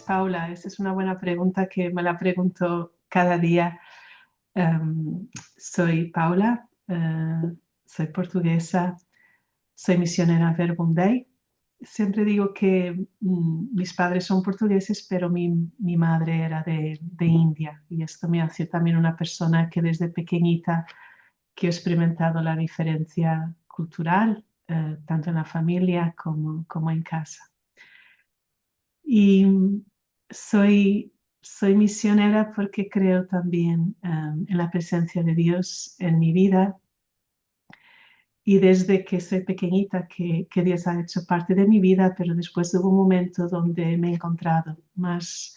Paula? Esa es una buena pregunta que me la pregunto cada día. Soy Paula, soy portuguesa, soy misionera Verbum Dei. Siempre digo que mis padres son portugueses, pero mi madre era de India y esto me hace también una persona que desde pequeñita que he experimentado la diferencia cultural, tanto en la familia como en casa. Y soy misionera porque creo también en la presencia de Dios en mi vida y desde que soy pequeñita que Dios ha hecho parte de mi vida, pero después hubo un momento donde me he encontrado más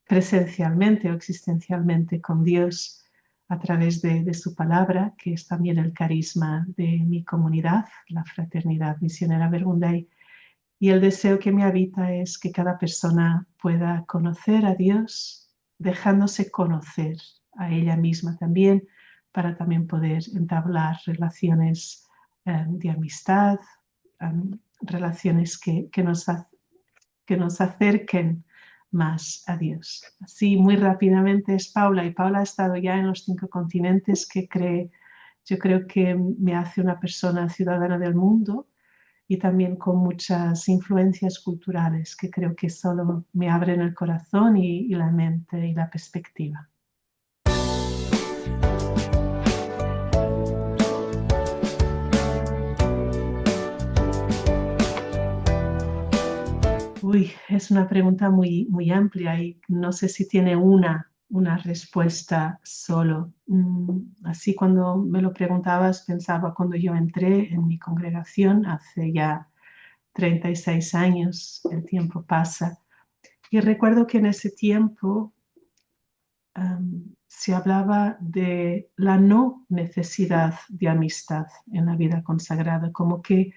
presencialmente o existencialmente con Dios a través de su palabra, que es también el carisma de mi comunidad, la Fraternidad Misionera Verbum Dei. Y el deseo que me habita es que cada persona pueda conocer a Dios, dejándose conocer a ella misma también, para también poder entablar relaciones de amistad, relaciones que nos acerquen más a Dios. Así, muy rápidamente es Paula, y Paula ha estado ya en los 5 continentes yo creo que me hace una persona ciudadana del mundo y también con muchas influencias culturales que creo que solo me abren el corazón y la mente y la perspectiva. Uy, es una pregunta muy amplia y no sé si tiene una respuesta solo. Así cuando me lo preguntabas, pensaba cuando yo entré en mi congregación hace ya 36 años, el tiempo pasa. Y recuerdo que en ese tiempo se hablaba de la no necesidad de amistad en la vida consagrada, como que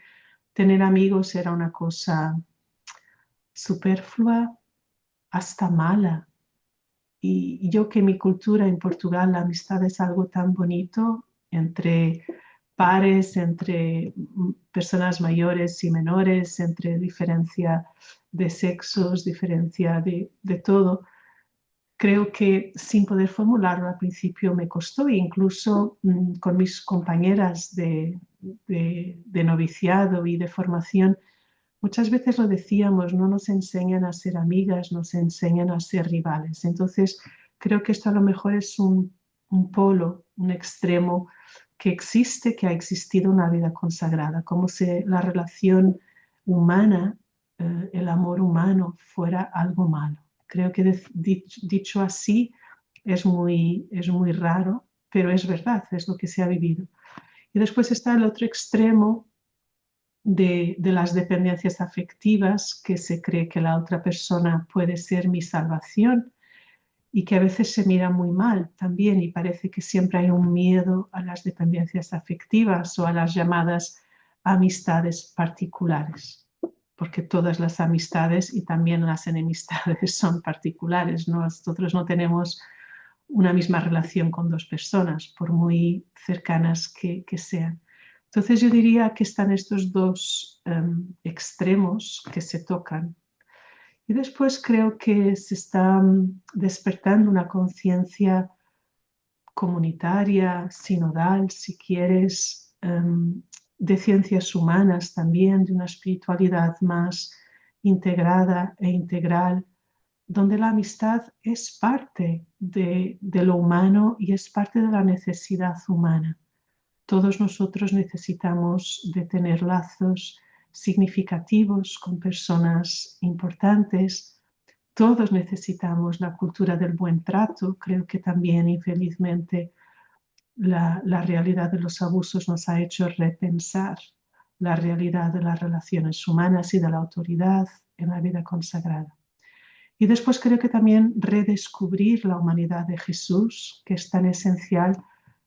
tener amigos era una cosa superflua, hasta mala. Y yo que mi cultura en Portugal, la amistad es algo tan bonito entre pares, entre personas mayores y menores, entre diferencia de sexos, diferencia de todo. Creo que sin poder formularlo al principio me costó, e incluso con mis compañeras de noviciado y de formación, muchas veces lo decíamos, no nos enseñan a ser amigas, nos enseñan a ser rivales. Entonces, creo que esto a lo mejor es un polo, un extremo que existe, que ha existido en la vida consagrada, como si la relación humana, el amor humano fuera algo malo. Creo que dicho así es muy raro, pero es verdad, es lo que se ha vivido. Y después está el otro extremo de las dependencias afectivas, que se cree que la otra persona puede ser mi salvación y que a veces se mira muy mal también y parece que siempre hay un miedo a las dependencias afectivas o a las llamadas amistades particulares, porque todas las amistades y también las enemistades son particulares. Nosotros no tenemos una misma relación con dos personas, por muy cercanas que sean. Entonces yo diría que están estos dos extremos que se tocan. Y después creo que se está despertando una conciencia comunitaria, sinodal, si quieres, de ciencias humanas también, de una espiritualidad más integrada e integral, donde la amistad es parte de lo humano y es parte de la necesidad humana. Todos nosotros necesitamos de tener lazos significativos con personas importantes. Todos necesitamos la cultura del buen trato. Creo que también, infelizmente, la realidad de los abusos nos ha hecho repensar la realidad de las relaciones humanas y de la autoridad en la vida consagrada. Y después creo que también redescubrir la humanidad de Jesús, que es tan esencial.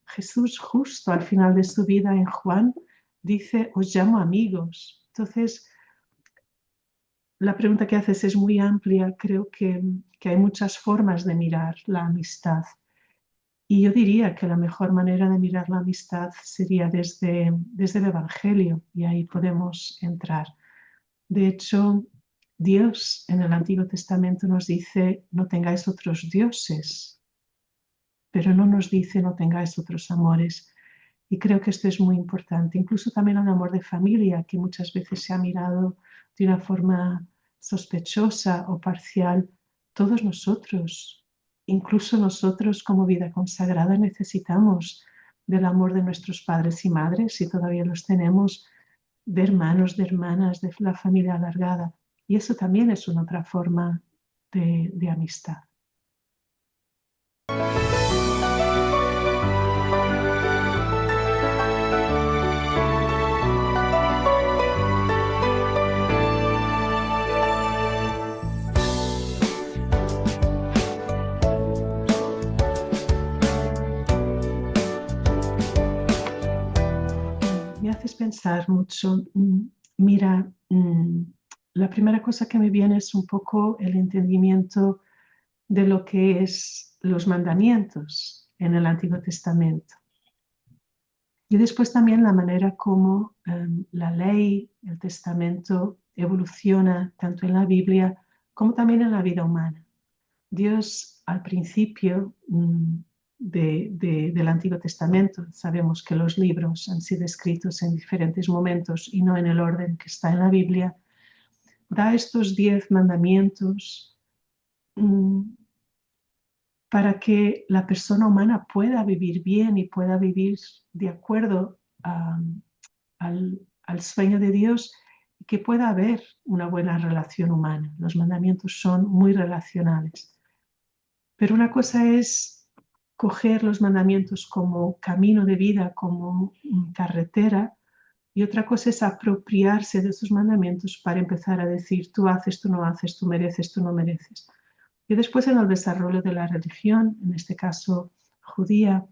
Jesús justo al final de su vida en Juan dice, os llamo amigos. Entonces, la pregunta que haces es muy amplia. Creo que hay muchas formas de mirar la amistad. Y yo diría que la mejor manera de mirar la amistad sería desde el Evangelio, y ahí podemos entrar. De hecho, Dios en el Antiguo Testamento nos dice no tengáis otros dioses, pero no nos dice no tengáis otros amores. Y creo que esto es muy importante. Incluso también el amor de familia, que muchas veces se ha mirado de una forma sospechosa o parcial. Todos nosotros, incluso nosotros como vida consagrada, necesitamos del amor de nuestros padres y madres, si todavía los tenemos, de hermanos, de hermanas, de la familia alargada. Y eso también es una otra forma de amistad. Me haces pensar mucho. Mira, la primera cosa que me viene es un poco el entendimiento de lo que es los mandamientos en el Antiguo Testamento. Y después también la manera como la ley, el testamento evoluciona tanto en la Biblia como también en la vida humana. Dios al principio del Antiguo Testamento, sabemos que los libros han sido escritos en diferentes momentos y no en el orden que está en la Biblia, da estos 10 mandamientos mm, para que la persona humana pueda vivir bien y pueda vivir de acuerdo al sueño de Dios y que pueda haber una buena relación humana. Los mandamientos son muy relacionales. Pero una cosa es coger los mandamientos como camino de vida, como carretera, y otra cosa es apropiarse de esos mandamientos para empezar a decir, tú haces, tú no haces, tú mereces, tú no mereces. Y después en el desarrollo de la religión, en este caso judía,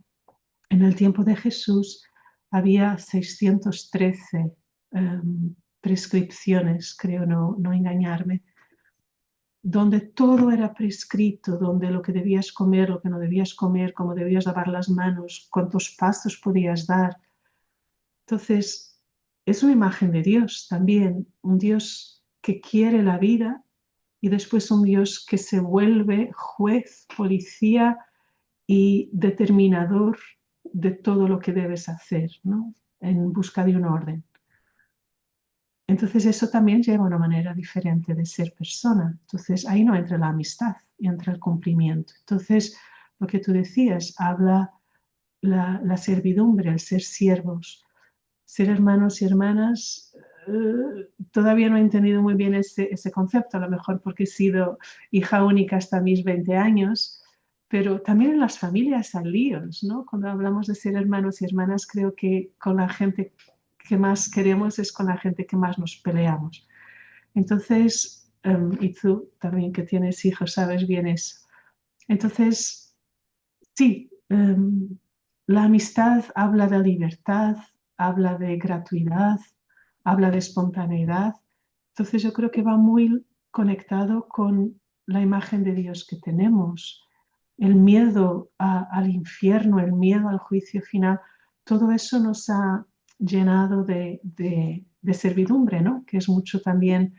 en el tiempo de Jesús había 613 prescripciones, creo no engañarme, donde todo era prescrito, donde lo que debías comer, lo que no debías comer, cómo debías lavar las manos, cuántos pasos podías dar. Entonces, es una imagen de Dios también, un Dios que quiere la vida y después un Dios que se vuelve juez, policía y determinador de todo lo que debes hacer, ¿no? En busca de un orden. Entonces eso también lleva a una manera diferente de ser persona. Entonces ahí no entra la amistad, entra el cumplimiento. Entonces lo que tú decías, habla la servidumbre, el ser siervos, ser hermanos y hermanas. Todavía no he entendido muy bien ese concepto, a lo mejor porque he sido hija única hasta mis 20 años, pero también en las familias hay líos, ¿no? Cuando hablamos de ser hermanos y hermanas, creo que con la gente que más queremos es con la gente que más nos peleamos. Entonces, y tú también que tienes hijos, sabes bien eso. Entonces, sí, la amistad habla de libertad, habla de gratuidad, habla de espontaneidad. Entonces yo creo que va muy conectado con la imagen de Dios que tenemos. El miedo al infierno, el miedo al juicio final, todo eso nos ha llenado de servidumbre, ¿no? Que es mucho también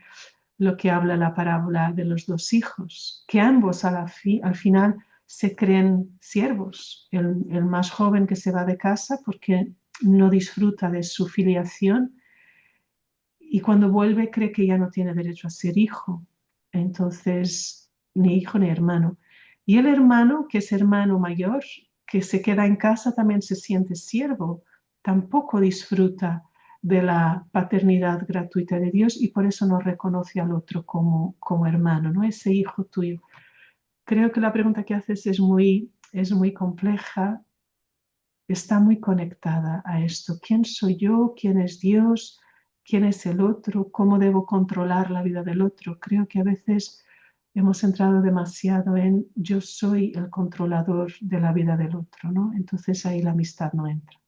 lo que habla la parábola de los dos hijos, que ambos al final se creen siervos. El más joven que se va de casa porque no disfruta de su filiación y cuando vuelve cree que ya no tiene derecho a ser hijo. Entonces, ni hijo ni hermano. Y el hermano, que es hermano mayor, que se queda en casa, también se siente siervo, tampoco disfruta de la paternidad gratuita de Dios y por eso no reconoce al otro como hermano, ¿no? Ese hijo tuyo. Creo que la pregunta que haces es muy compleja, está muy conectada a esto. ¿Quién soy yo? ¿Quién es Dios? ¿Quién es el otro? ¿Cómo debo controlar la vida del otro? Creo que a veces hemos entrado demasiado en yo soy el controlador de la vida del otro, ¿no? Entonces ahí la amistad no entra.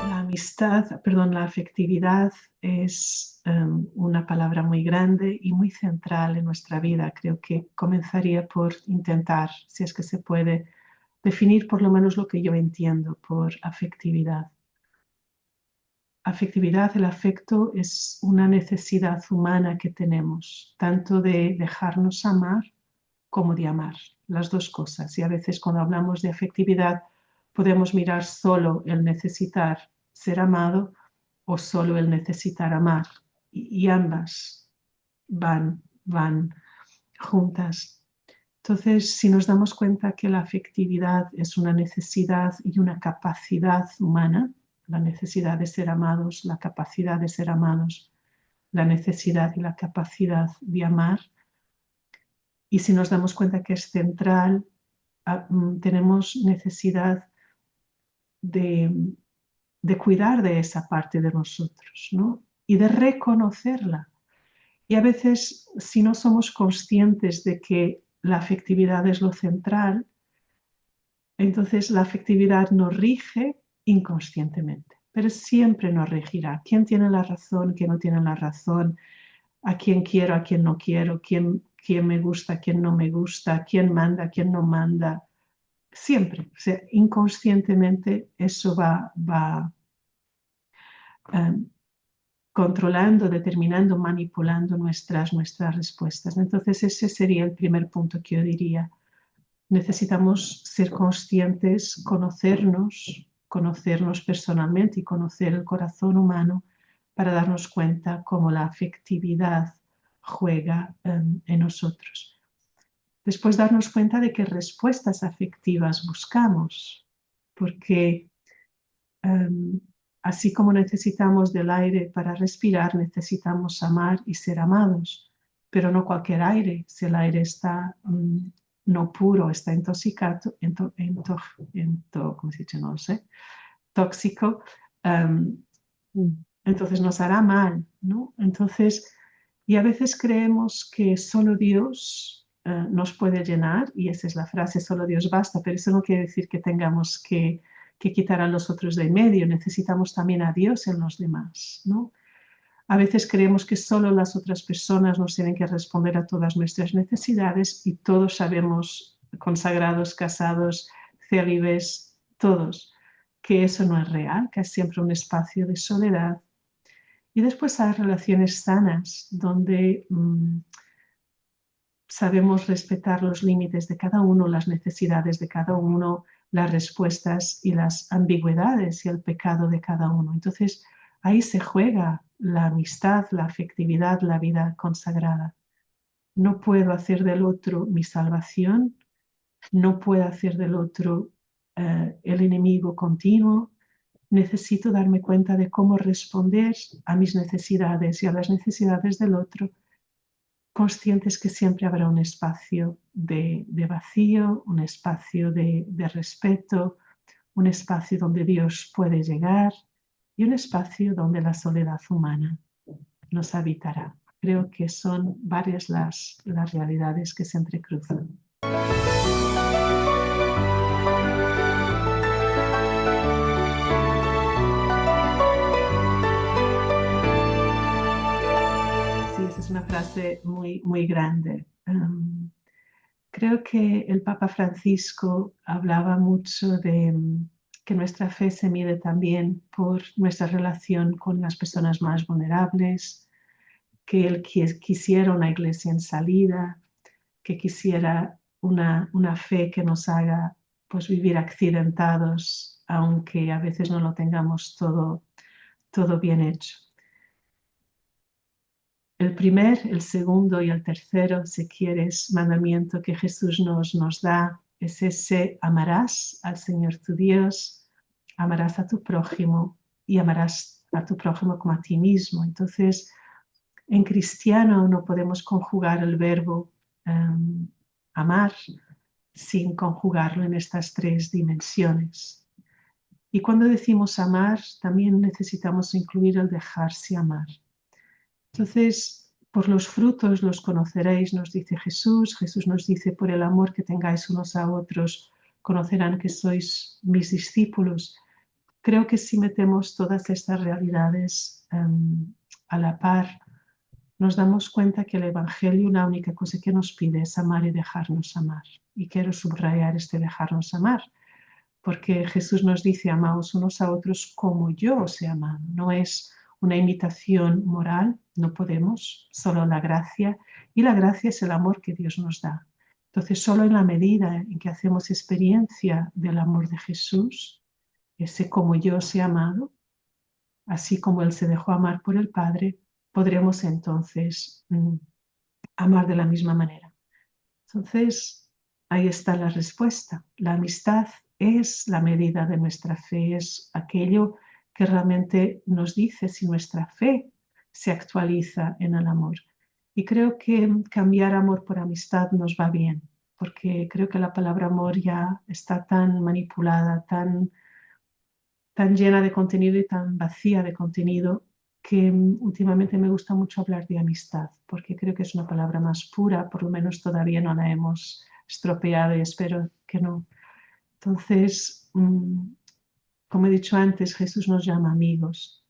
La amistad, perdón, la afectividad es una palabra muy grande y muy central en nuestra vida. Creo que comenzaría por intentar, si es que se puede, definir por lo menos lo que yo entiendo por afectividad. Afectividad, el afecto es una necesidad humana que tenemos, tanto de dejarnos amar como de amar, las dos cosas. Y a veces cuando hablamos de afectividad podemos mirar solo el necesitar ser amado o solo el necesitar amar. Y ambas van juntas. Entonces, si nos damos cuenta que la afectividad es una necesidad y una capacidad humana, la necesidad de ser amados, la capacidad de ser amados, la necesidad y la capacidad de amar, y si nos damos cuenta que es central, tenemos necesidad de, de cuidar de esa parte de nosotros, ¿no? Y de reconocerla. Y a veces, si no somos conscientes de que la afectividad es lo central, entonces la afectividad nos rige inconscientemente, pero siempre nos regirá. ¿Quién tiene la razón? ¿Quién no tiene la razón? ¿A quién quiero? ¿A quién no quiero? ¿Quién me gusta? ¿Quién no me gusta? ¿Quién manda? ¿Quién no manda? Siempre, o sea, inconscientemente eso va controlando, determinando, manipulando nuestras respuestas. Entonces ese sería el primer punto que yo diría. Necesitamos ser conscientes, conocernos personalmente y conocer el corazón humano para darnos cuenta cómo la afectividad juega en nosotros. Después darnos cuenta de qué respuestas afectivas buscamos, porque así como necesitamos del aire para respirar, necesitamos amar y ser amados, pero no cualquier aire. Si el aire está no puro, está intoxicado, ¿cómo se dice? No lo sé, tóxico, entonces nos hará mal, ¿no? Entonces, y a veces creemos que solo Dios nos puede llenar, y esa es la frase, solo Dios basta, pero eso no quiere decir que tengamos que quitar a los otros de en medio, necesitamos también a Dios en los demás, ¿no? A veces creemos que solo las otras personas nos tienen que responder a todas nuestras necesidades y todos sabemos, consagrados, casados, célibes, todos, que eso no es real, que es siempre un espacio de soledad. Y después hay relaciones sanas donde sabemos respetar los límites de cada uno, las necesidades de cada uno, las respuestas y las ambigüedades y el pecado de cada uno. Entonces, ahí se juega la amistad, la afectividad, la vida consagrada. No puedo hacer del otro mi salvación, no puedo hacer del otro el enemigo continuo. Necesito darme cuenta de cómo responder a mis necesidades y a las necesidades del otro, conscientes que siempre habrá un espacio de vacío, un espacio de respeto, un espacio donde Dios puede llegar y un espacio donde la soledad humana nos habitará. Creo que son varias las realidades que se entrecruzan. Sí, esa es una frase muy, muy grande. Creo que el Papa Francisco hablaba mucho de que nuestra fe se mide también por nuestra relación con las personas más vulnerables, que él quisiera una iglesia en salida, que quisiera una fe que nos haga pues, vivir accidentados, aunque a veces no lo tengamos todo bien hecho. El primer, el segundo y el tercero, si quieres, mandamiento que Jesús nos da es ese: amarás al Señor tu Dios, amarás a tu prójimo y amarás a tu prójimo como a ti mismo. Entonces, en cristiano no podemos conjugar el verbo amar sin conjugarlo en estas tres dimensiones. Y cuando decimos amar, también necesitamos incluir el dejarse amar. Entonces, por los frutos los conoceréis, nos dice Jesús. Jesús nos dice: por el amor que tengáis unos a otros, conocerán que sois mis discípulos. Creo que si metemos todas estas realidades a la par, nos damos cuenta que el Evangelio la única cosa que nos pide es amar y dejarnos amar. Y quiero subrayar este dejarnos amar, porque Jesús nos dice, amaos unos a otros como yo os he amado. No es una imitación moral, no podemos, solo la gracia, y la gracia es el amor que Dios nos da. Entonces, solo en la medida en que hacemos experiencia del amor de Jesús, ese como yo os he amado, así como Él se dejó amar por el Padre, podremos entonces amar de la misma manera. Entonces, ahí está la respuesta. La amistad es la medida de nuestra fe, es aquello que realmente nos dice si nuestra fe se actualiza en el amor. Y creo que cambiar amor por amistad nos va bien, porque creo que la palabra amor ya está tan manipulada, tan llena de contenido y tan vacía de contenido que últimamente me gusta mucho hablar de amistad, porque creo que es una palabra más pura, por lo menos todavía no la hemos estropeado y espero que no. Entonces, como he dicho antes, Jesús nos llama amigos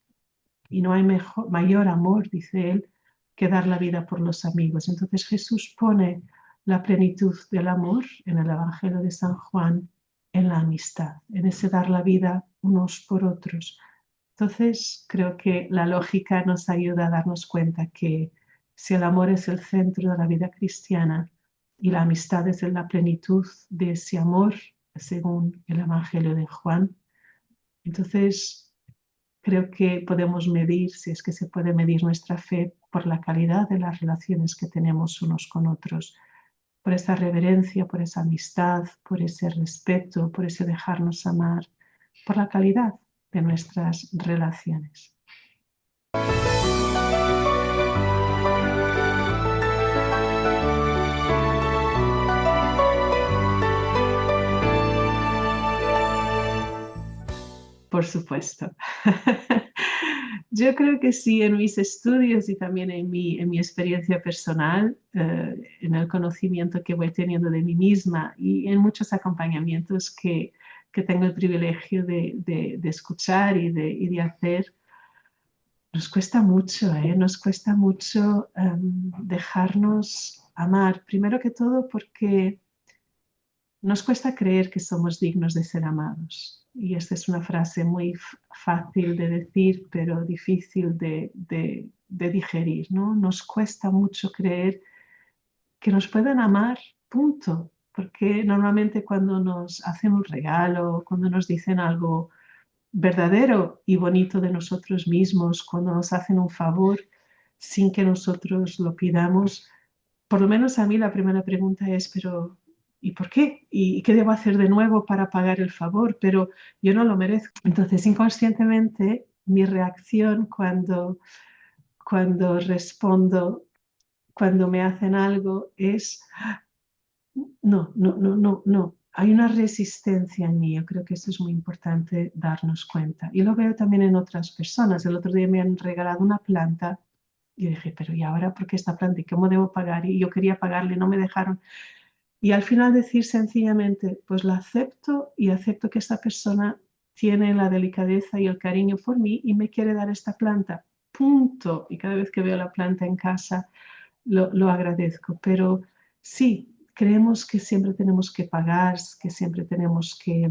y no hay mayor amor, dice él, que dar la vida por los amigos. Entonces Jesús pone la plenitud del amor en el Evangelio de San Juan en la amistad, en ese dar la vida unos por otros. Entonces, creo que la lógica nos ayuda a darnos cuenta que si el amor es el centro de la vida cristiana y la amistad es la plenitud de ese amor, según el Evangelio de Juan, entonces creo que podemos medir, si es que se puede medir nuestra fe, por la calidad de las relaciones que tenemos unos con otros, por esa reverencia, por esa amistad, por ese respeto, por ese dejarnos amar, por la calidad de nuestras relaciones. Por supuesto. Yo creo que sí, en mis estudios y también en mi experiencia personal, en el conocimiento que voy teniendo de mí misma y en muchos acompañamientos que tengo el privilegio de escuchar y de hacer, nos cuesta mucho, ¿eh? Nos cuesta mucho dejarnos amar. Primero que todo porque nos cuesta creer que somos dignos de ser amados. Y esta es una frase muy fácil de decir, pero difícil de digerir, ¿no? Nos cuesta mucho creer que nos pueden amar, punto. Porque normalmente cuando nos hacen un regalo, cuando nos dicen algo verdadero y bonito de nosotros mismos, cuando nos hacen un favor sin que nosotros lo pidamos, por lo menos a mí la primera pregunta es, pero ¿y por qué? ¿Y qué debo hacer de nuevo para pagar el favor? Pero yo no lo merezco. Entonces, inconscientemente, mi reacción cuando respondo, cuando me hacen algo, es, no, no, no, no, no. Hay una resistencia en mí. Yo creo que eso es muy importante darnos cuenta. Y lo veo también en otras personas. El otro día me han regalado una planta y dije, pero ¿y ahora por qué esta planta? ¿Y cómo debo pagar? Y yo quería pagarle, no me dejaron. Y al final decir sencillamente, pues la acepto y acepto que esta persona tiene la delicadeza y el cariño por mí y me quiere dar esta planta. Punto. Y cada vez que veo la planta en casa, lo agradezco. Pero sí, creemos que siempre tenemos que pagar, que siempre tenemos que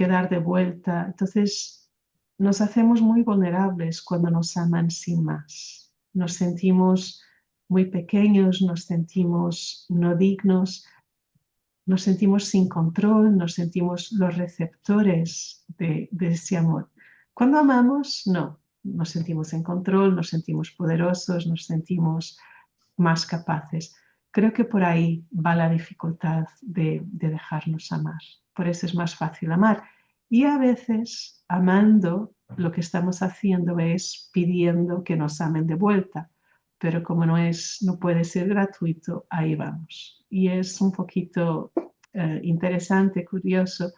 dar de vuelta. Entonces, nos hacemos muy vulnerables cuando nos aman sin más. Nos sentimos muy pequeños, nos sentimos no dignos, nos sentimos sin control, nos sentimos los receptores de ese amor. Cuando amamos, no, nos sentimos en control, nos sentimos poderosos, nos sentimos más capaces. Creo que por ahí va la dificultad de dejarnos amar. Por eso es más fácil amar. Y a veces, amando, lo que estamos haciendo es pidiendo que nos amen de vuelta. Pero como no puede ser gratuito, ahí vamos. Y es un poquito interesante, curioso,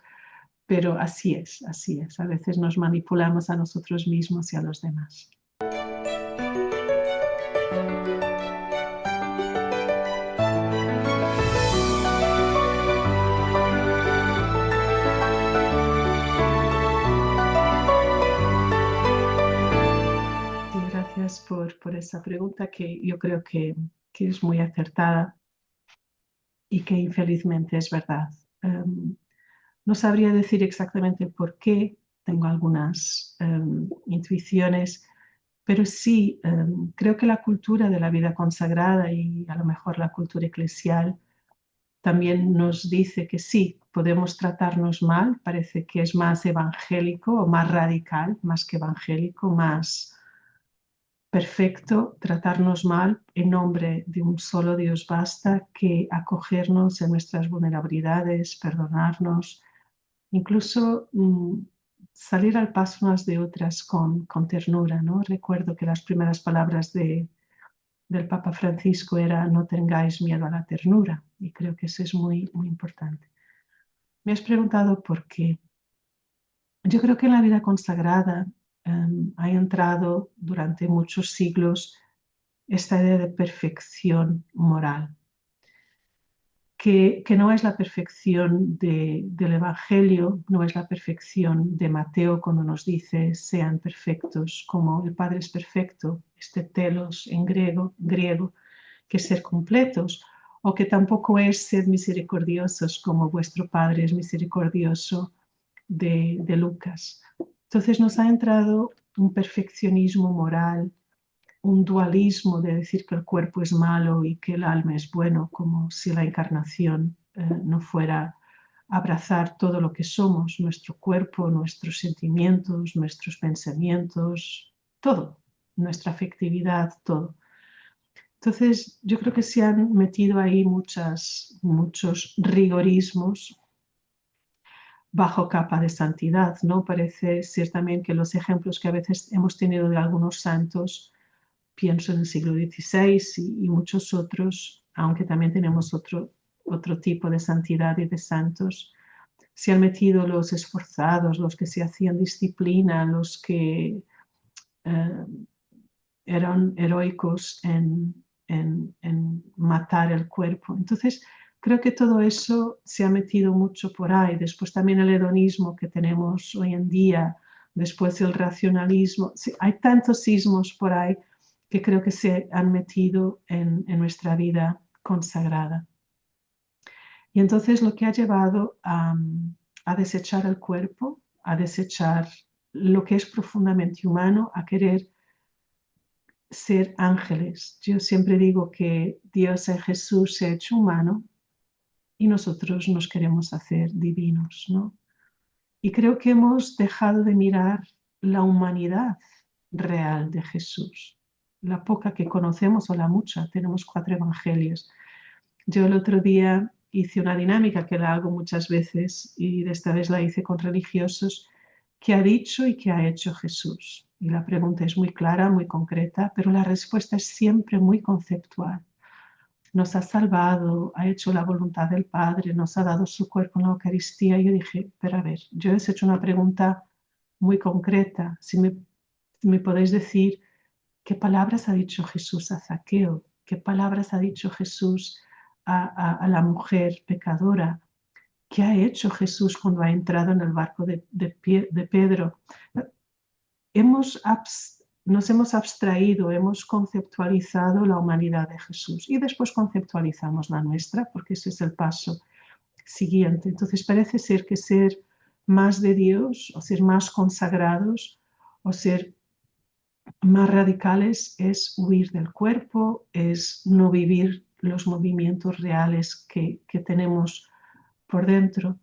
pero así es, así es. A veces nos manipulamos a nosotros mismos y a los demás. Sí, gracias por esa pregunta que yo creo que es muy acertada y que infelizmente es verdad. No sabría decir exactamente por qué, tengo algunas intuiciones, pero sí creo que la cultura de la vida consagrada y a lo mejor la cultura eclesial también nos dice que sí, podemos tratarnos mal, parece que es más evangélico o más radical, más que evangélico, más perfecto tratarnos mal en nombre de un solo Dios basta que acogernos en nuestras vulnerabilidades, perdonarnos, incluso salir al paso unas de otras con ternura, ¿no? Recuerdo que las primeras palabras del Papa Francisco era no tengáis miedo a la ternura y creo que eso es muy, muy importante. Me has preguntado por qué. Yo creo que en la vida consagrada ha entrado durante muchos siglos esta idea de perfección moral, que no es la perfección del Evangelio, no es la perfección de Mateo cuando nos dice sean perfectos como el Padre es perfecto, este telos en griego, que es ser completos, o que tampoco es ser misericordiosos como vuestro Padre es misericordioso de Lucas. Entonces nos ha entrado un perfeccionismo moral, un dualismo de decir que el cuerpo es malo y que el alma es bueno, como si la encarnación no fuera abrazar todo lo que somos, nuestro cuerpo, nuestros sentimientos, nuestros pensamientos, todo, nuestra afectividad, todo. Entonces, yo creo que se han metido ahí muchos rigorismos bajo capa de santidad, ¿no? Parece ser también que los ejemplos que a veces hemos tenido de algunos santos, pienso en el siglo XVI y muchos otros, aunque también tenemos otro tipo de santidad y de santos, se han metido los esforzados, los que se hacían disciplina, los que eh, eran heroicos en matar el cuerpo. Entonces, creo que todo eso se ha metido mucho por ahí. Después también el hedonismo que tenemos hoy en día, después el racionalismo. Sí, hay tantos sismos por ahí que creo que se han metido en nuestra vida consagrada. Y entonces lo que ha llevado a desechar el cuerpo, a desechar lo que es profundamente humano, a querer ser ángeles. Yo siempre digo que Dios en Jesús se ha hecho humano y nosotros nos queremos hacer divinos, ¿no? Y creo que hemos dejado de mirar la humanidad real de Jesús, la poca que conocemos o la mucha. Tenemos 4 evangelios. Yo el otro día hice una dinámica que la hago muchas veces y de esta vez la hice con religiosos. ¿Qué ha dicho y qué ha hecho Jesús? Y la pregunta es muy clara, muy concreta, pero la respuesta es siempre muy conceptual. Nos ha salvado, ha hecho la voluntad del Padre, nos ha dado su cuerpo en la Eucaristía. Y yo dije, pero a ver, yo les he hecho una pregunta muy concreta. Si me podéis decir qué palabras ha dicho Jesús a Zaqueo, qué palabras ha dicho Jesús a la mujer pecadora, qué ha hecho Jesús cuando ha entrado en el barco de Pedro. Nos hemos abstraído, hemos conceptualizado la humanidad de Jesús y después conceptualizamos la nuestra, porque ese es el paso siguiente. Entonces parece ser que ser más de Dios o ser más consagrados o ser más radicales es huir del cuerpo, es no vivir los movimientos reales que tenemos por dentro.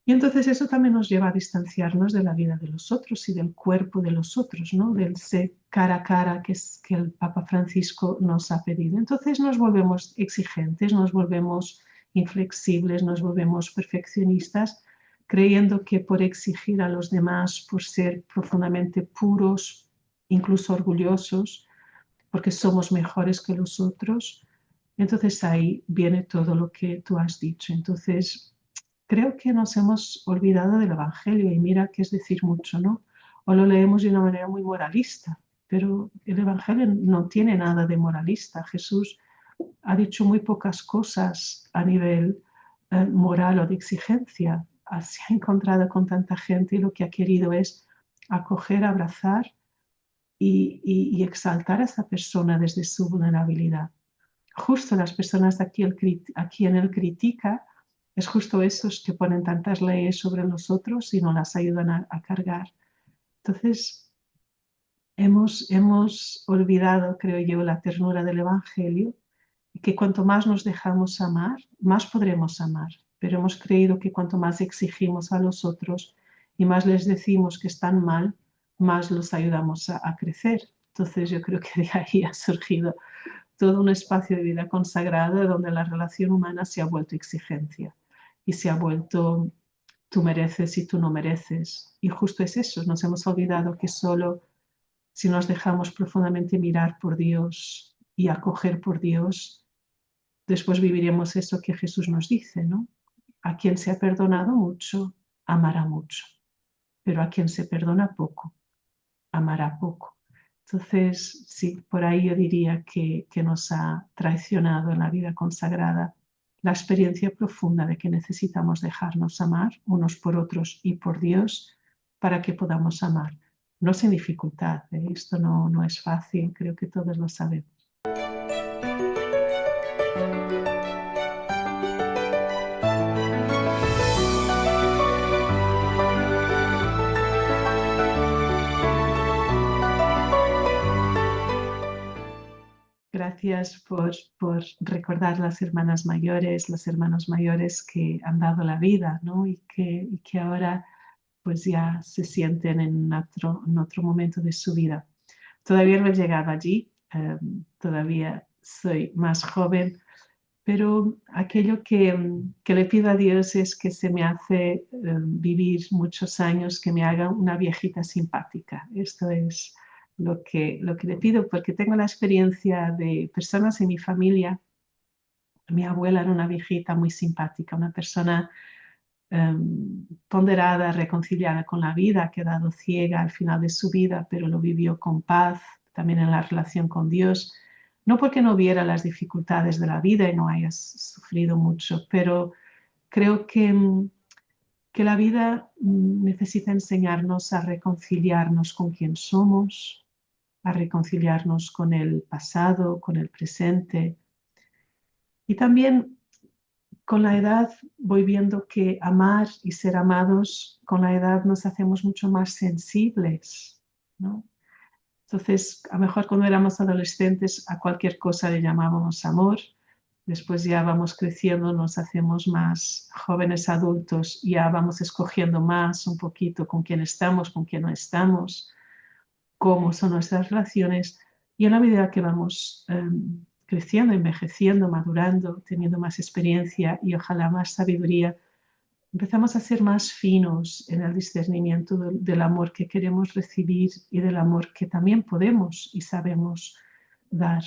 Y entonces eso también nos lleva a distanciarnos de la vida de los otros y del cuerpo de los otros, ¿no? Del ser cara a cara que el Papa Francisco nos ha pedido. Entonces nos volvemos exigentes, nos volvemos inflexibles, nos volvemos perfeccionistas, creyendo que por exigir a los demás, por ser profundamente puros, incluso orgullosos, porque somos mejores que los otros, entonces ahí viene todo lo que tú has dicho. Entonces, creo que nos hemos olvidado del Evangelio y mira que es decir mucho, ¿no? O lo leemos de una manera muy moralista, pero el Evangelio no tiene nada de moralista. Jesús ha dicho muy pocas cosas a nivel moral o de exigencia. Se ha encontrado con tanta gente y lo que ha querido es acoger, abrazar y exaltar a esa persona desde su vulnerabilidad. Justo las personas a quien él critica es justo esos que ponen tantas leyes sobre nosotros y no las ayudan a cargar. Entonces, hemos olvidado, creo yo, la ternura del Evangelio y que cuanto más nos dejamos amar, más podremos amar. Pero hemos creído que cuanto más exigimos a los otros y más les decimos que están mal, más los ayudamos a crecer. Entonces yo creo que de ahí ha surgido todo un espacio de vida consagrada donde la relación humana se ha vuelto exigencia y se ha vuelto tú mereces y tú no mereces. Y justo es eso, nos hemos olvidado que solo si nos dejamos profundamente mirar por Dios y acoger por Dios, después viviremos eso que Jesús nos dice, ¿no? A quien se ha perdonado mucho, amará mucho, pero a quien se perdona poco, amará poco. Entonces, sí, por ahí yo diría que nos ha traicionado en la vida consagrada la experiencia profunda de que necesitamos dejarnos amar unos por otros y por Dios para que podamos amar. No sin dificultad, ¿eh? Esto no es fácil, creo que todos lo sabemos. Gracias por recordar las hermanas mayores, los hermanos mayores que han dado la vida, ¿no? Y que ahora pues ya se sienten en otro momento de su vida. Todavía no he llegado allí, todavía soy más joven, pero aquello que le pido a Dios es que se me hace vivir muchos años, que me haga una viejita simpática. Esto es lo que le pido, porque tengo la experiencia de personas en mi familia. Mi abuela era una viejita muy simpática, una persona ponderada, reconciliada con la vida, ha quedado ciega al final de su vida, pero lo vivió con paz, también en la relación con Dios. No porque no viera las dificultades de la vida y no hayas sufrido mucho, pero creo que la vida necesita enseñarnos a reconciliarnos con quien somos, a reconciliarnos con el pasado, con el presente. Y también con la edad voy viendo que amar y ser amados, con la edad nos hacemos mucho más sensibles, ¿no? Entonces, a lo mejor cuando éramos adolescentes a cualquier cosa le llamábamos amor, después ya vamos creciendo, nos hacemos más jóvenes adultos, ya vamos escogiendo más un poquito con quién estamos, con quién no estamos, cómo son nuestras relaciones y en la medida que vamos creciendo, envejeciendo, madurando, teniendo más experiencia y ojalá más sabiduría, empezamos a ser más finos en el discernimiento del amor que queremos recibir y del amor que también podemos y sabemos dar.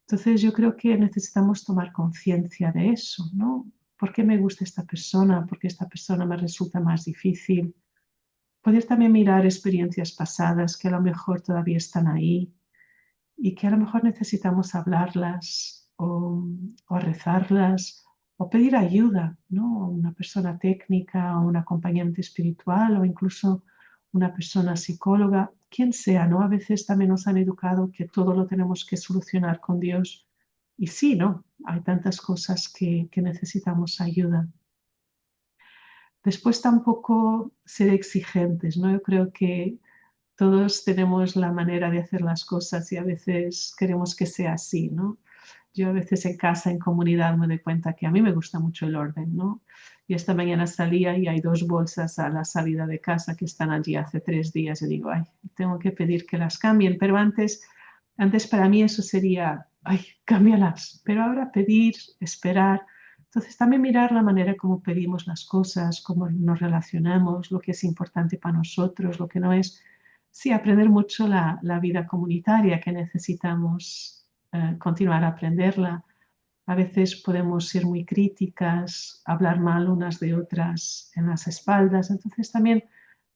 Entonces yo creo que necesitamos tomar conciencia de eso, ¿no? ¿Por qué me gusta esta persona? ¿Por qué esta persona me resulta más difícil? Poder también mirar experiencias pasadas que a lo mejor todavía están ahí y que a lo mejor necesitamos hablarlas o rezarlas o pedir ayuda, ¿no? Una persona técnica o un acompañante espiritual o incluso una persona psicóloga, quien sea, ¿no? A veces también nos han educado que todo lo tenemos que solucionar con Dios y sí, ¿no? Hay tantas cosas que necesitamos ayuda. Después tampoco ser exigentes, ¿no? Yo creo que todos tenemos la manera de hacer las cosas y a veces queremos que sea así, ¿no? Yo a veces en casa, en comunidad, me doy cuenta que a mí me gusta mucho el orden, ¿no? Y esta mañana salía y hay 2 bolsas a la salida de casa que están allí hace 3 días. Yo digo, ay, tengo que pedir que las cambien, pero antes para mí eso sería, ay, cámbialas. Pero ahora pedir, esperar. Entonces también mirar la manera como pedimos las cosas, cómo nos relacionamos, lo que es importante para nosotros, lo que no es. Sí, aprender mucho la vida comunitaria que necesitamos continuar a aprenderla. A veces podemos ser muy críticas, hablar mal unas de otras en las espaldas. Entonces también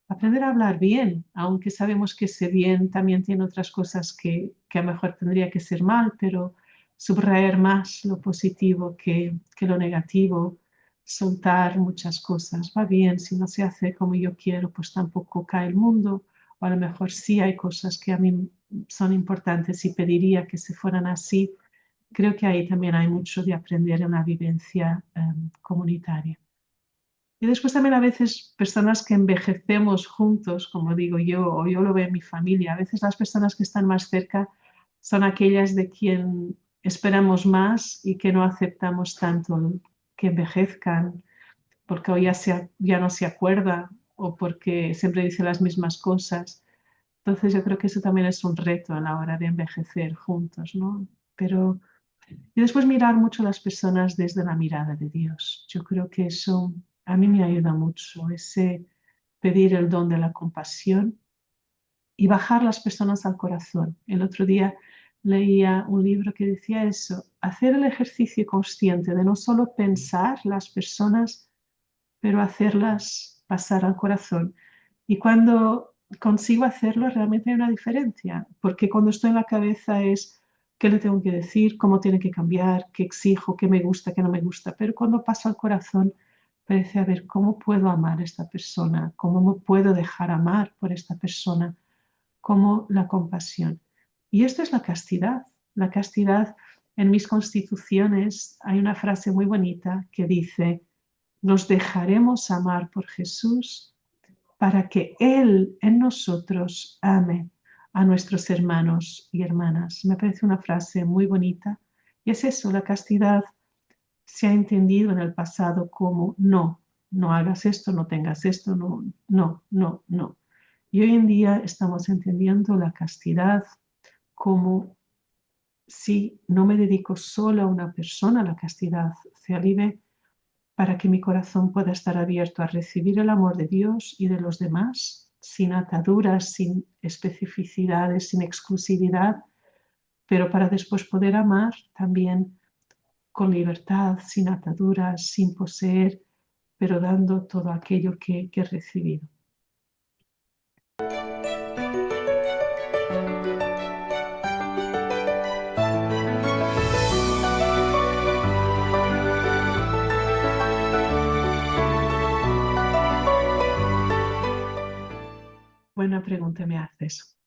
aprender a hablar bien, aunque sabemos que ese bien también tiene otras cosas que a lo mejor tendría que ser mal, pero subrayar más lo positivo que lo negativo, soltar muchas cosas. Va bien, si no se hace como yo quiero, pues tampoco cae el mundo. o a lo mejor sí hay cosas que a mí son importantes y pediría que se fueran así. Creo que ahí también hay mucho de aprender en la vivencia comunitaria. Y después también a veces personas que envejecemos juntos, como digo yo, o yo lo veo en mi familia, a veces las personas que están más cerca son aquellas de quien esperamos más y que no aceptamos tanto que envejezcan, porque hoy ya no se acuerda o porque siempre dice las mismas cosas. Entonces yo creo que eso también es un reto a la hora de envejecer juntos, ¿no? Pero y después mirar mucho a las personas desde la mirada de Dios. Yo creo que eso a mí me ayuda mucho, ese pedir el don de la compasión y bajar las personas al corazón. El otro día leía un libro que decía eso, hacer el ejercicio consciente de no solo pensar las personas, pero hacerlas pasar al corazón. Y cuando consigo hacerlo, realmente hay una diferencia, porque cuando estoy en la cabeza es qué le tengo que decir, cómo tiene que cambiar, qué exijo, qué me gusta, qué no me gusta, pero cuando paso al corazón, parece a ver cómo puedo amar a esta persona, cómo me puedo dejar amar por esta persona, cómo la compasión. Y esto es la castidad. La castidad, en mis constituciones hay una frase muy bonita que dice, nos dejaremos amar por Jesús para que Él en nosotros ame a nuestros hermanos y hermanas. Me parece una frase muy bonita. Y es eso, la castidad se ha entendido en el pasado como no, no hagas esto, no tengas esto, no, no, no, no. Y hoy en día estamos entendiendo la castidad como si no me dedico solo a una persona, la castidad se vive para que mi corazón pueda estar abierto a recibir el amor de Dios y de los demás, sin ataduras, sin especificidades, sin exclusividad, pero para después poder amar también con libertad, sin ataduras, sin poseer, pero dando todo aquello que he recibido. Buena pregunta me haces.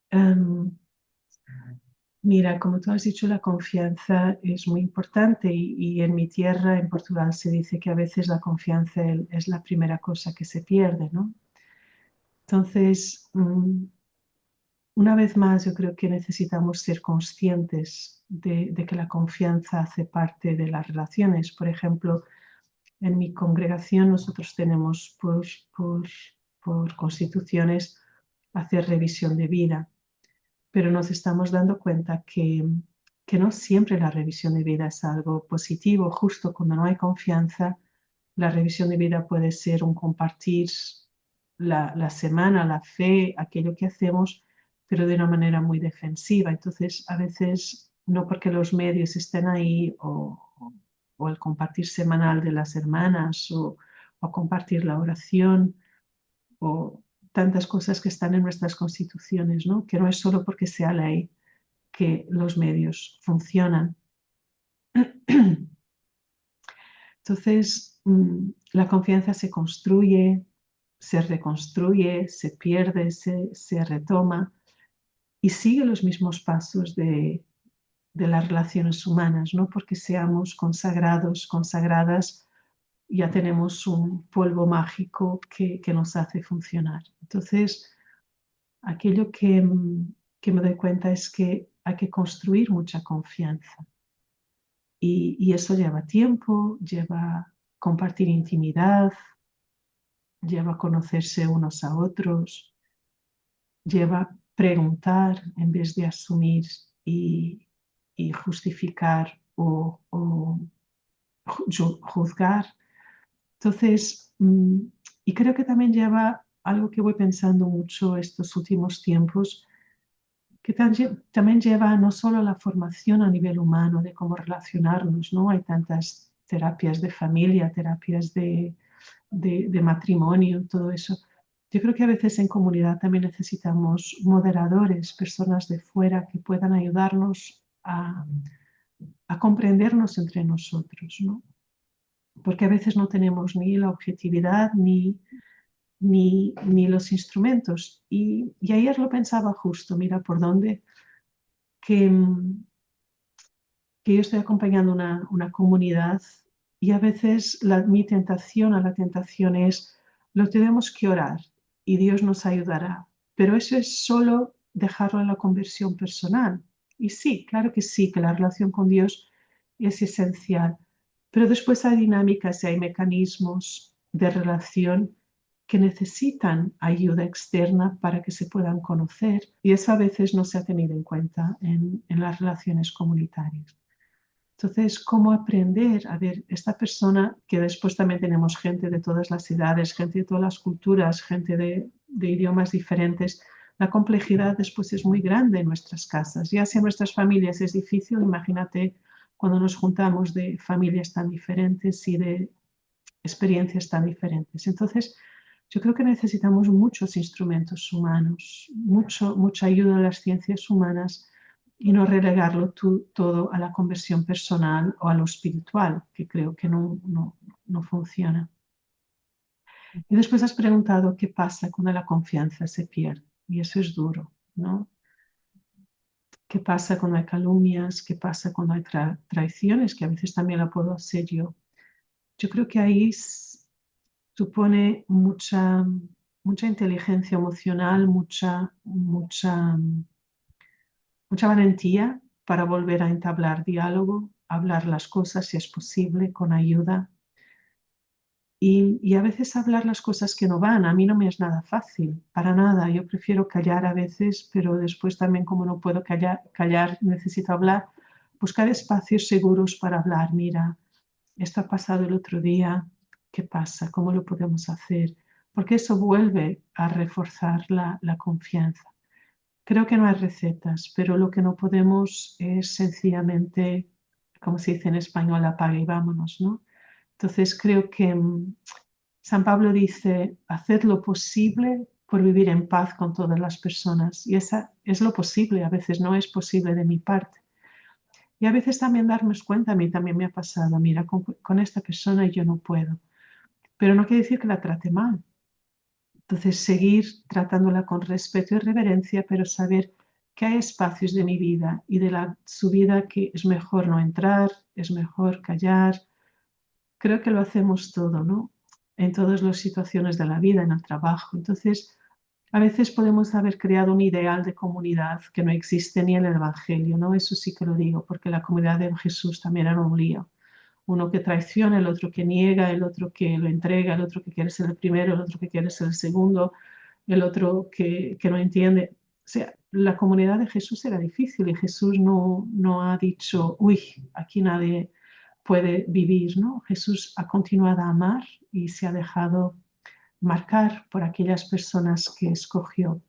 Mira, como tú has dicho, la confianza es muy importante y en mi tierra, en Portugal, se dice que a veces la confianza es la primera cosa que se pierde, ¿no? Entonces, una vez más, yo creo que necesitamos ser conscientes de que la confianza hace parte de las relaciones. Por ejemplo, en mi congregación nosotros tenemos por constituciones hacer revisión de vida, pero nos estamos dando cuenta que no siempre la revisión de vida es algo positivo. Justo cuando no hay confianza, la revisión de vida puede ser un compartir la semana, la fe, aquello que hacemos, pero de una manera muy defensiva. Entonces, a veces, no porque los medios estén ahí o el compartir semanal de las hermanas o compartir la oración o tantas cosas que están en nuestras constituciones, ¿no? Que no es solo porque sea ley que los medios funcionan. Entonces, la confianza se construye, se reconstruye, se pierde, se retoma y sigue los mismos pasos de las relaciones humanas, no porque seamos consagrados, consagradas, ya tenemos un polvo mágico que nos hace funcionar. Entonces, aquello que me doy cuenta es que hay que construir mucha confianza y eso lleva tiempo, lleva compartir intimidad, lleva conocerse unos a otros, lleva preguntar en vez de asumir y justificar o juzgar. Entonces, y creo que también lleva algo que voy pensando mucho estos últimos tiempos, que también lleva no solo la formación a nivel humano de cómo relacionarnos, ¿no? Hay tantas terapias de familia, terapias de matrimonio, todo eso. Yo creo que a veces en comunidad también necesitamos moderadores, personas de fuera que puedan ayudarnos a comprendernos entre nosotros, ¿no? Porque a veces no tenemos ni la objetividad ni los instrumentos. Y ayer lo pensaba justo, mira, por dónde, que, que yo estoy acompañando una comunidad y a veces mi tentación a la tentación es, lo tenemos que orar y Dios nos ayudará. Pero eso es solo dejarlo en la conversión personal. Y sí, claro que sí, que la relación con Dios es esencial. Pero después hay dinámicas y hay mecanismos de relación que necesitan ayuda externa para que se puedan conocer. Y eso a veces no se ha tenido en cuenta en las relaciones comunitarias. Entonces, ¿cómo aprender a ver esta persona que después también tenemos gente de todas las edades, gente de todas las culturas, gente de idiomas diferentes? La complejidad después es muy grande en nuestras casas. Ya si en nuestras familias es difícil, imagínate cuando nos juntamos de familias tan diferentes y de experiencias tan diferentes. Entonces, yo creo que necesitamos muchos instrumentos humanos, mucha ayuda en las ciencias humanas y no relegarlo todo a la conversión personal o a lo espiritual, que creo que no funciona. Y después has preguntado qué pasa cuando la confianza se pierde. Y eso es duro, ¿no? ¿Qué pasa cuando hay calumnias? ¿Qué pasa cuando hay traiciones? Que a veces también la puedo hacer yo. Yo creo que ahí supone mucha inteligencia emocional, mucha valentía para volver a entablar diálogo, hablar las cosas si es posible, con ayuda. Y a veces hablar las cosas que no van, a mí no me es nada fácil, para nada. Yo prefiero callar a veces, pero después también como no puedo callar, necesito hablar, buscar espacios seguros para hablar. Mira, esto ha pasado el otro día, ¿qué pasa? ¿Cómo lo podemos hacer? Porque eso vuelve a reforzar la confianza. Creo que no hay recetas, pero lo que no podemos es sencillamente, como se dice en español, apague y vámonos, ¿no? Entonces creo que San Pablo dice, haced lo posible por vivir en paz con todas las personas. Y esa es lo posible, a veces no es posible de mi parte. Y a veces también darnos cuenta, a mí también me ha pasado, mira, con esta persona yo no puedo, pero no quiere decir que la trate mal. Entonces, seguir tratándola con respeto y reverencia, pero saber que hay espacios de mi vida y de su vida que es mejor no entrar, es mejor callar. Creo que lo hacemos todo, ¿no? En todas las situaciones de la vida, en el trabajo. Entonces, a veces podemos haber creado un ideal de comunidad que no existe ni en el Evangelio, ¿no? Eso sí que lo digo, porque la comunidad de Jesús también era un lío. Uno que traiciona, el otro que niega, el otro que lo entrega, el otro que quiere ser el primero, el otro que quiere ser el segundo, el otro que no entiende. O sea, la comunidad de Jesús era difícil y Jesús no ha dicho, uy, aquí nadie puede vivir, ¿no? Jesús ha continuado a amar y se ha dejado marcar por aquellas personas que escogió.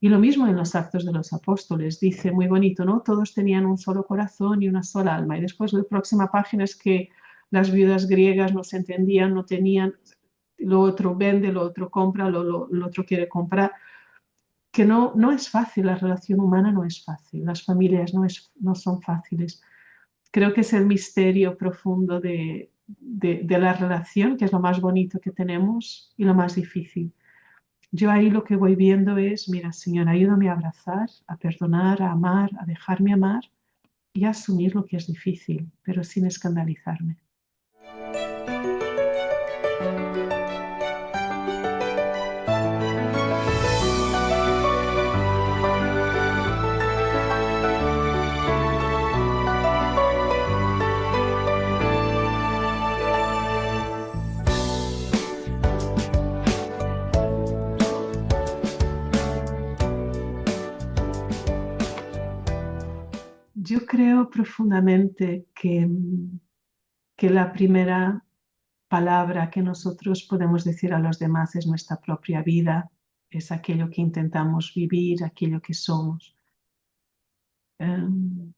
Y lo mismo en los Actos de los Apóstoles, dice muy bonito, ¿no? Todos tenían un solo corazón y una sola alma. Y después la próxima página es que las viudas griegas no se entendían, no tenían, lo otro vende, lo otro compra, lo otro quiere comprar. Que no es fácil, la relación humana no es fácil, las familias no son fáciles. Creo que es el misterio profundo de la relación, que es lo más bonito que tenemos y lo más difícil. Yo ahí lo que voy viendo es, mira, Señor, ayúdame a abrazar, a perdonar, a amar, a dejarme amar y a asumir lo que es difícil, pero sin escandalizarme. Yo creo profundamente que la primera palabra que nosotros podemos decir a los demás es nuestra propia vida, es aquello que intentamos vivir, aquello que somos. Um,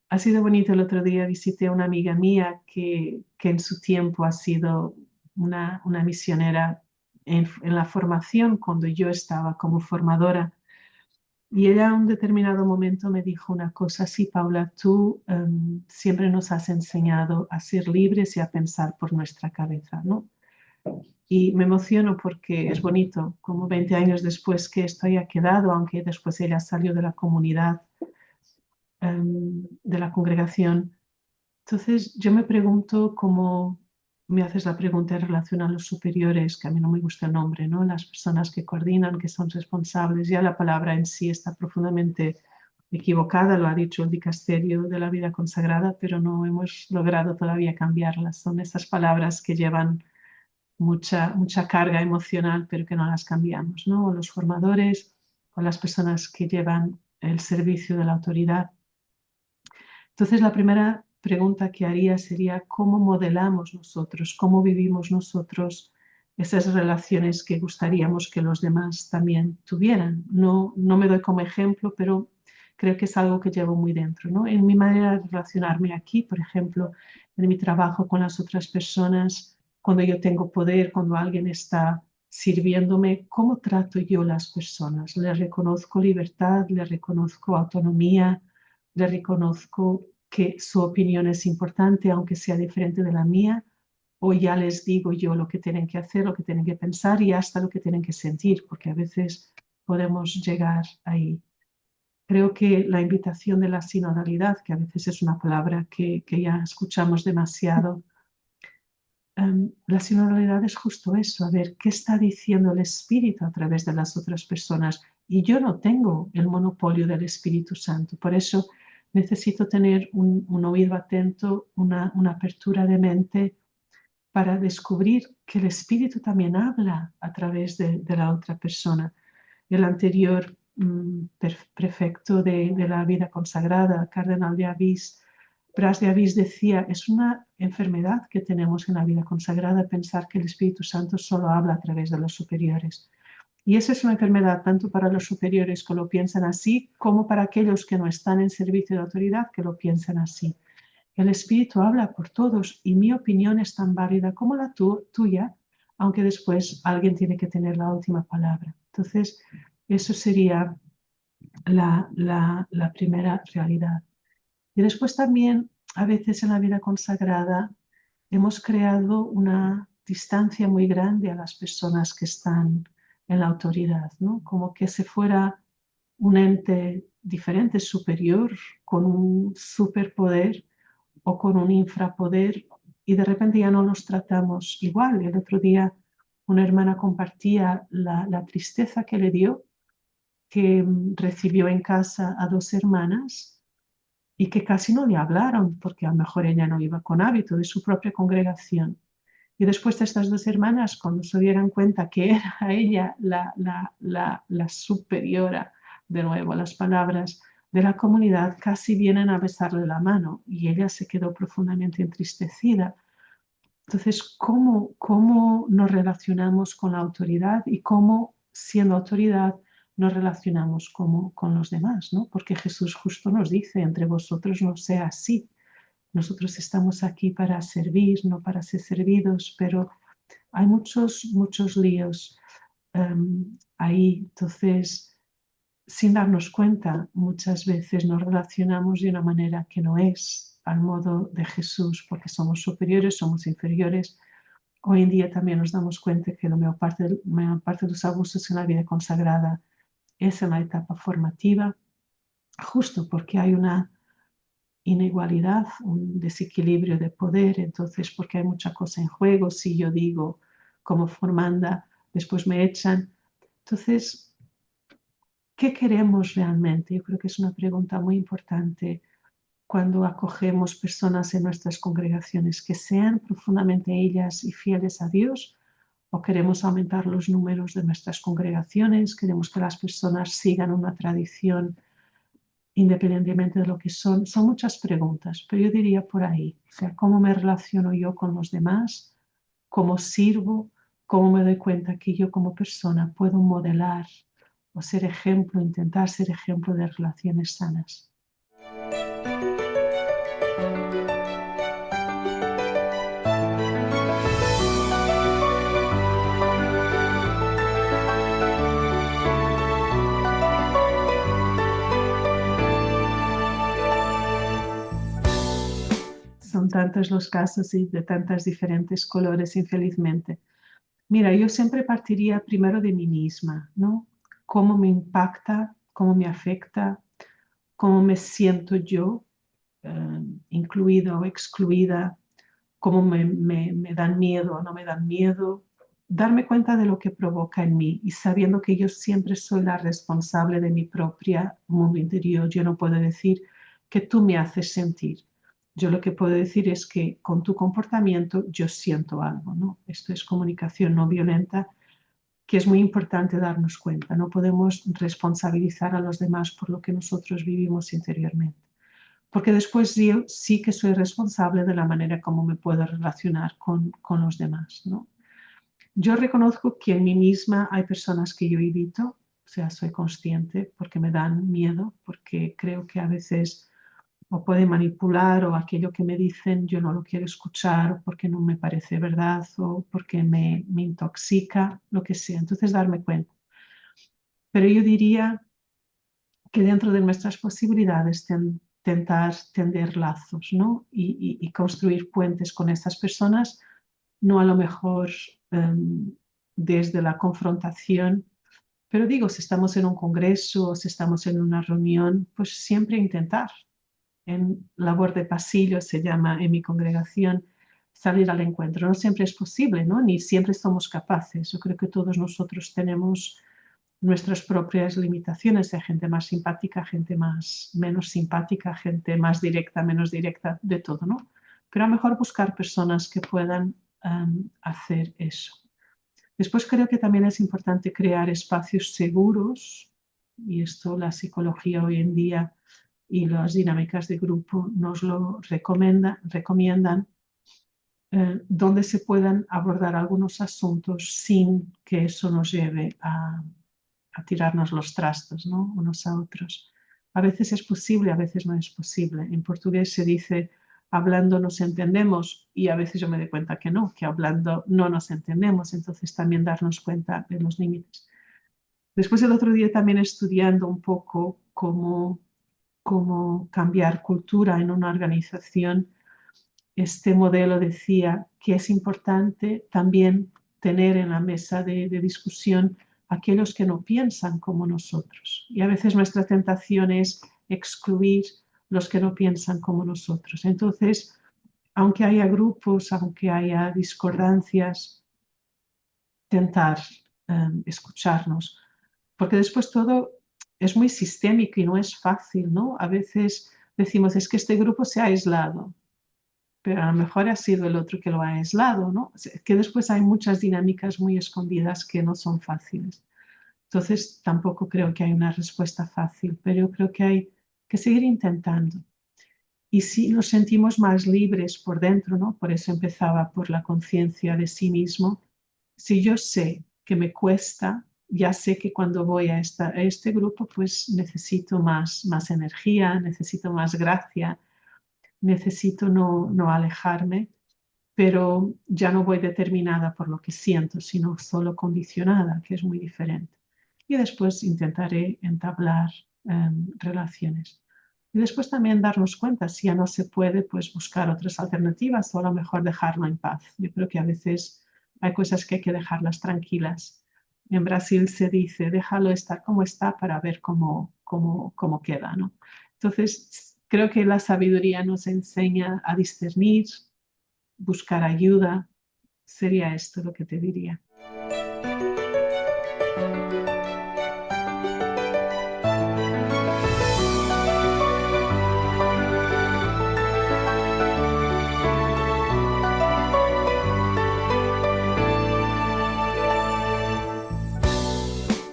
ha sido bonito el otro día, visité a una amiga mía que en su tiempo ha sido una misionera en la formación cuando yo estaba como formadora. Y ella en un determinado momento me dijo una cosa, sí, Paula, tú siempre nos has enseñado a ser libres y a pensar por nuestra cabeza, ¿no? Y me emociono porque es bonito, como 20 años después que esto haya quedado, aunque después ella salió de la comunidad, de la congregación. Entonces yo me pregunto cómo me haces la pregunta en relación a los superiores, que a mí no me gusta el nombre, ¿no? Las personas que coordinan, que son responsables. Ya la palabra en sí está profundamente equivocada, lo ha dicho el dicasterio de la vida consagrada, pero no hemos logrado todavía cambiarlas. Son esas palabras que llevan mucha carga emocional, pero que no las cambiamos, ¿no? O los formadores o las personas que llevan el servicio de la autoridad. Entonces, la primera pregunta que haría sería cómo modelamos nosotros, cómo vivimos nosotros esas relaciones que gustaríamos que los demás también tuvieran. No me doy como ejemplo, pero creo que es algo que llevo muy dentro, ¿no? En mi manera de relacionarme aquí, por ejemplo, en mi trabajo con las otras personas, cuando yo tengo poder, cuando alguien está sirviéndome, ¿cómo trato yo las personas? ¿Les reconozco libertad? ¿Les reconozco autonomía? ¿Les reconozco que su opinión es importante, aunque sea diferente de la mía? ¿O ya les digo yo lo que tienen que hacer, lo que tienen que pensar y hasta lo que tienen que sentir? Porque a veces podemos llegar ahí. Creo que la invitación de la sinodalidad, que a veces es una palabra que ya escuchamos demasiado, la sinodalidad es justo eso, a ver qué está diciendo el Espíritu a través de las otras personas. Y yo no tengo el monopolio del Espíritu Santo, por eso necesito tener un oído atento, una apertura de mente para descubrir que el Espíritu también habla a través de la otra persona. El anterior prefecto de la vida consagrada, Cardenal de Avís, Bras de Avís decía, es una enfermedad que tenemos en la vida consagrada pensar que el Espíritu Santo solo habla a través de los superiores. Y esa es una enfermedad tanto para los superiores que lo piensan así, como para aquellos que no están en servicio de autoridad que lo piensan así. El Espíritu habla por todos y mi opinión es tan válida como la tuya, aunque después alguien tiene que tener la última palabra. Entonces, eso sería la primera realidad. Y después también, a veces en la vida consagrada, hemos creado una distancia muy grande a las personas que están en la autoridad, ¿no? Como que se fuera un ente diferente, superior, con un superpoder o con un infrapoder y de repente ya no nos tratamos igual. El otro día una hermana compartía la tristeza que le dio, que recibió en casa a dos hermanas y que casi no le hablaron porque a lo mejor ella no iba con hábito de su propia congregación. Y después de estas dos hermanas, cuando se dieran cuenta que era ella la superiora, de nuevo las palabras, de la comunidad, casi vienen a besarle la mano y ella se quedó profundamente entristecida. Entonces, ¿cómo nos relacionamos con la autoridad y cómo, siendo autoridad, nos relacionamos con los demás, ¿no? Porque Jesús justo nos dice, entre vosotros no sea así. Nosotros estamos aquí para servir, no para ser servidos, pero hay muchos líos ahí. Entonces, sin darnos cuenta, muchas veces nos relacionamos de una manera que no es al modo de Jesús, porque somos superiores, somos inferiores. Hoy en día también nos damos cuenta que la mayor parte de los abusos en la vida consagrada es en la etapa formativa, justo porque hay una inigualdad, un desequilibrio de poder, entonces porque hay mucha cosa en juego, si yo digo como formanda, después me echan. Entonces, ¿qué queremos realmente? Yo creo que es una pregunta muy importante cuando acogemos personas en nuestras congregaciones, que sean profundamente ellas y fieles a Dios, o queremos aumentar los números de nuestras congregaciones, queremos que las personas sigan una tradición independientemente de lo que son muchas preguntas, pero yo diría por ahí, o sea, cómo me relaciono yo con los demás, cómo sirvo, cómo me doy cuenta que yo como persona puedo modelar o ser ejemplo, intentar ser ejemplo de relaciones sanas. Son tantos los casos y de tantas diferentes colores, infelizmente. Mira, yo siempre partiría primero de mí misma, ¿no? Cómo me impacta, cómo me afecta, cómo me siento yo, incluida o excluida, cómo me dan miedo o no me dan miedo. Darme cuenta de lo que provoca en mí y sabiendo que yo siempre soy la responsable de mi propia mundo interior. Yo no puedo decir que tú me haces sentir. Yo lo que puedo decir es que con tu comportamiento yo siento algo, ¿no? Esto es comunicación no violenta, que es muy importante darnos cuenta. No podemos responsabilizar a los demás por lo que nosotros vivimos interiormente. Porque después yo sí que soy responsable de la manera como me puedo relacionar con los demás, ¿no? Yo reconozco que en mí misma hay personas que yo evito, o sea, soy consciente porque me dan miedo, porque creo que a veces o puede manipular o aquello que me dicen yo no lo quiero escuchar porque no me parece verdad o porque me intoxica, lo que sea. Entonces darme cuenta. Pero yo diría que dentro de nuestras posibilidades intentar tender lazos, ¿no? Y construir puentes con estas personas, no a lo mejor desde la confrontación, pero digo, si estamos en un congreso o si estamos en una reunión, pues siempre intentar en labor de pasillo, se llama en mi congregación, salir al encuentro. No siempre es posible, ¿no? Ni siempre somos capaces. Yo creo que todos nosotros tenemos nuestras propias limitaciones. Hay gente más simpática, gente más menos simpática, gente más directa, menos directa, de todo, ¿no? Pero a lo mejor buscar personas que puedan hacer eso. Después creo que también es importante crear espacios seguros, y esto la psicología hoy en día y las dinámicas de grupo nos lo recomiendan, donde se puedan abordar algunos asuntos sin que eso nos lleve a tirarnos los trastos, ¿no? Unos a otros. A veces es posible, a veces no es posible. En portugués se dice hablando nos entendemos y a veces yo me doy cuenta que no, que hablando no nos entendemos. Entonces también darnos cuenta de los límites. Después el otro día también estudiando un poco cómo cambiar cultura en una organización, este modelo decía que es importante también tener en la mesa de discusión aquellos que no piensan como nosotros. Y a veces nuestra tentación es excluir los que no piensan como nosotros. Entonces, aunque haya grupos, aunque haya discordancias, intentar escucharnos, porque después todo es muy sistémico y no es fácil, ¿no? A veces decimos, es que este grupo se ha aislado, pero a lo mejor ha sido el otro que lo ha aislado, ¿no? O sea, que después hay muchas dinámicas muy escondidas que no son fáciles. Entonces, tampoco creo que hay una respuesta fácil, pero yo creo que hay que seguir intentando. Y si nos sentimos más libres por dentro, ¿no? Por eso empezaba por la conciencia de sí mismo. Si yo sé que me cuesta, ya sé que cuando voy a este grupo, pues necesito más energía, necesito más gracia, necesito no alejarme, pero ya no voy determinada por lo que siento, sino solo condicionada, que es muy diferente. Y después intentaré entablar relaciones. Y después también darnos cuenta, si ya no se puede, pues buscar otras alternativas o a lo mejor dejarlo en paz. Yo creo que a veces hay cosas que hay que dejarlas tranquilas. En Brasil se dice, déjalo estar como está para ver cómo queda, ¿no? Entonces, creo que la sabiduría nos enseña a discernir, buscar ayuda, sería esto lo que te diría.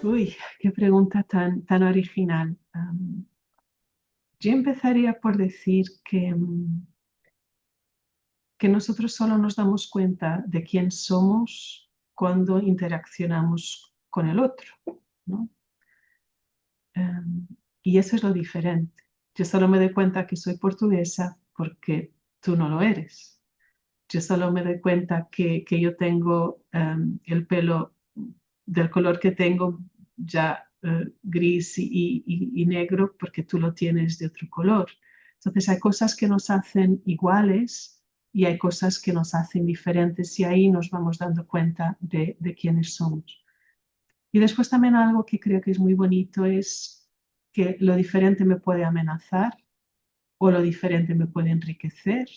Uy, qué pregunta tan original. Yo empezaría por decir que nosotros solo nos damos cuenta de quién somos cuando interaccionamos con el otro, ¿no? Um, y eso es lo diferente. Yo solo me doy cuenta que soy portuguesa porque tú no lo eres. Yo solo me doy cuenta que yo tengo el pelo del color que tengo ya gris y negro porque tú lo tienes de otro color. Entonces hay cosas que nos hacen iguales, y hay cosas que nos hacen diferentes y ahí nos vamos dando cuenta de quiénes somos. Y después también algo que creo que es muy bonito es que lo diferente me puede amenazar o lo diferente me puede enriquecer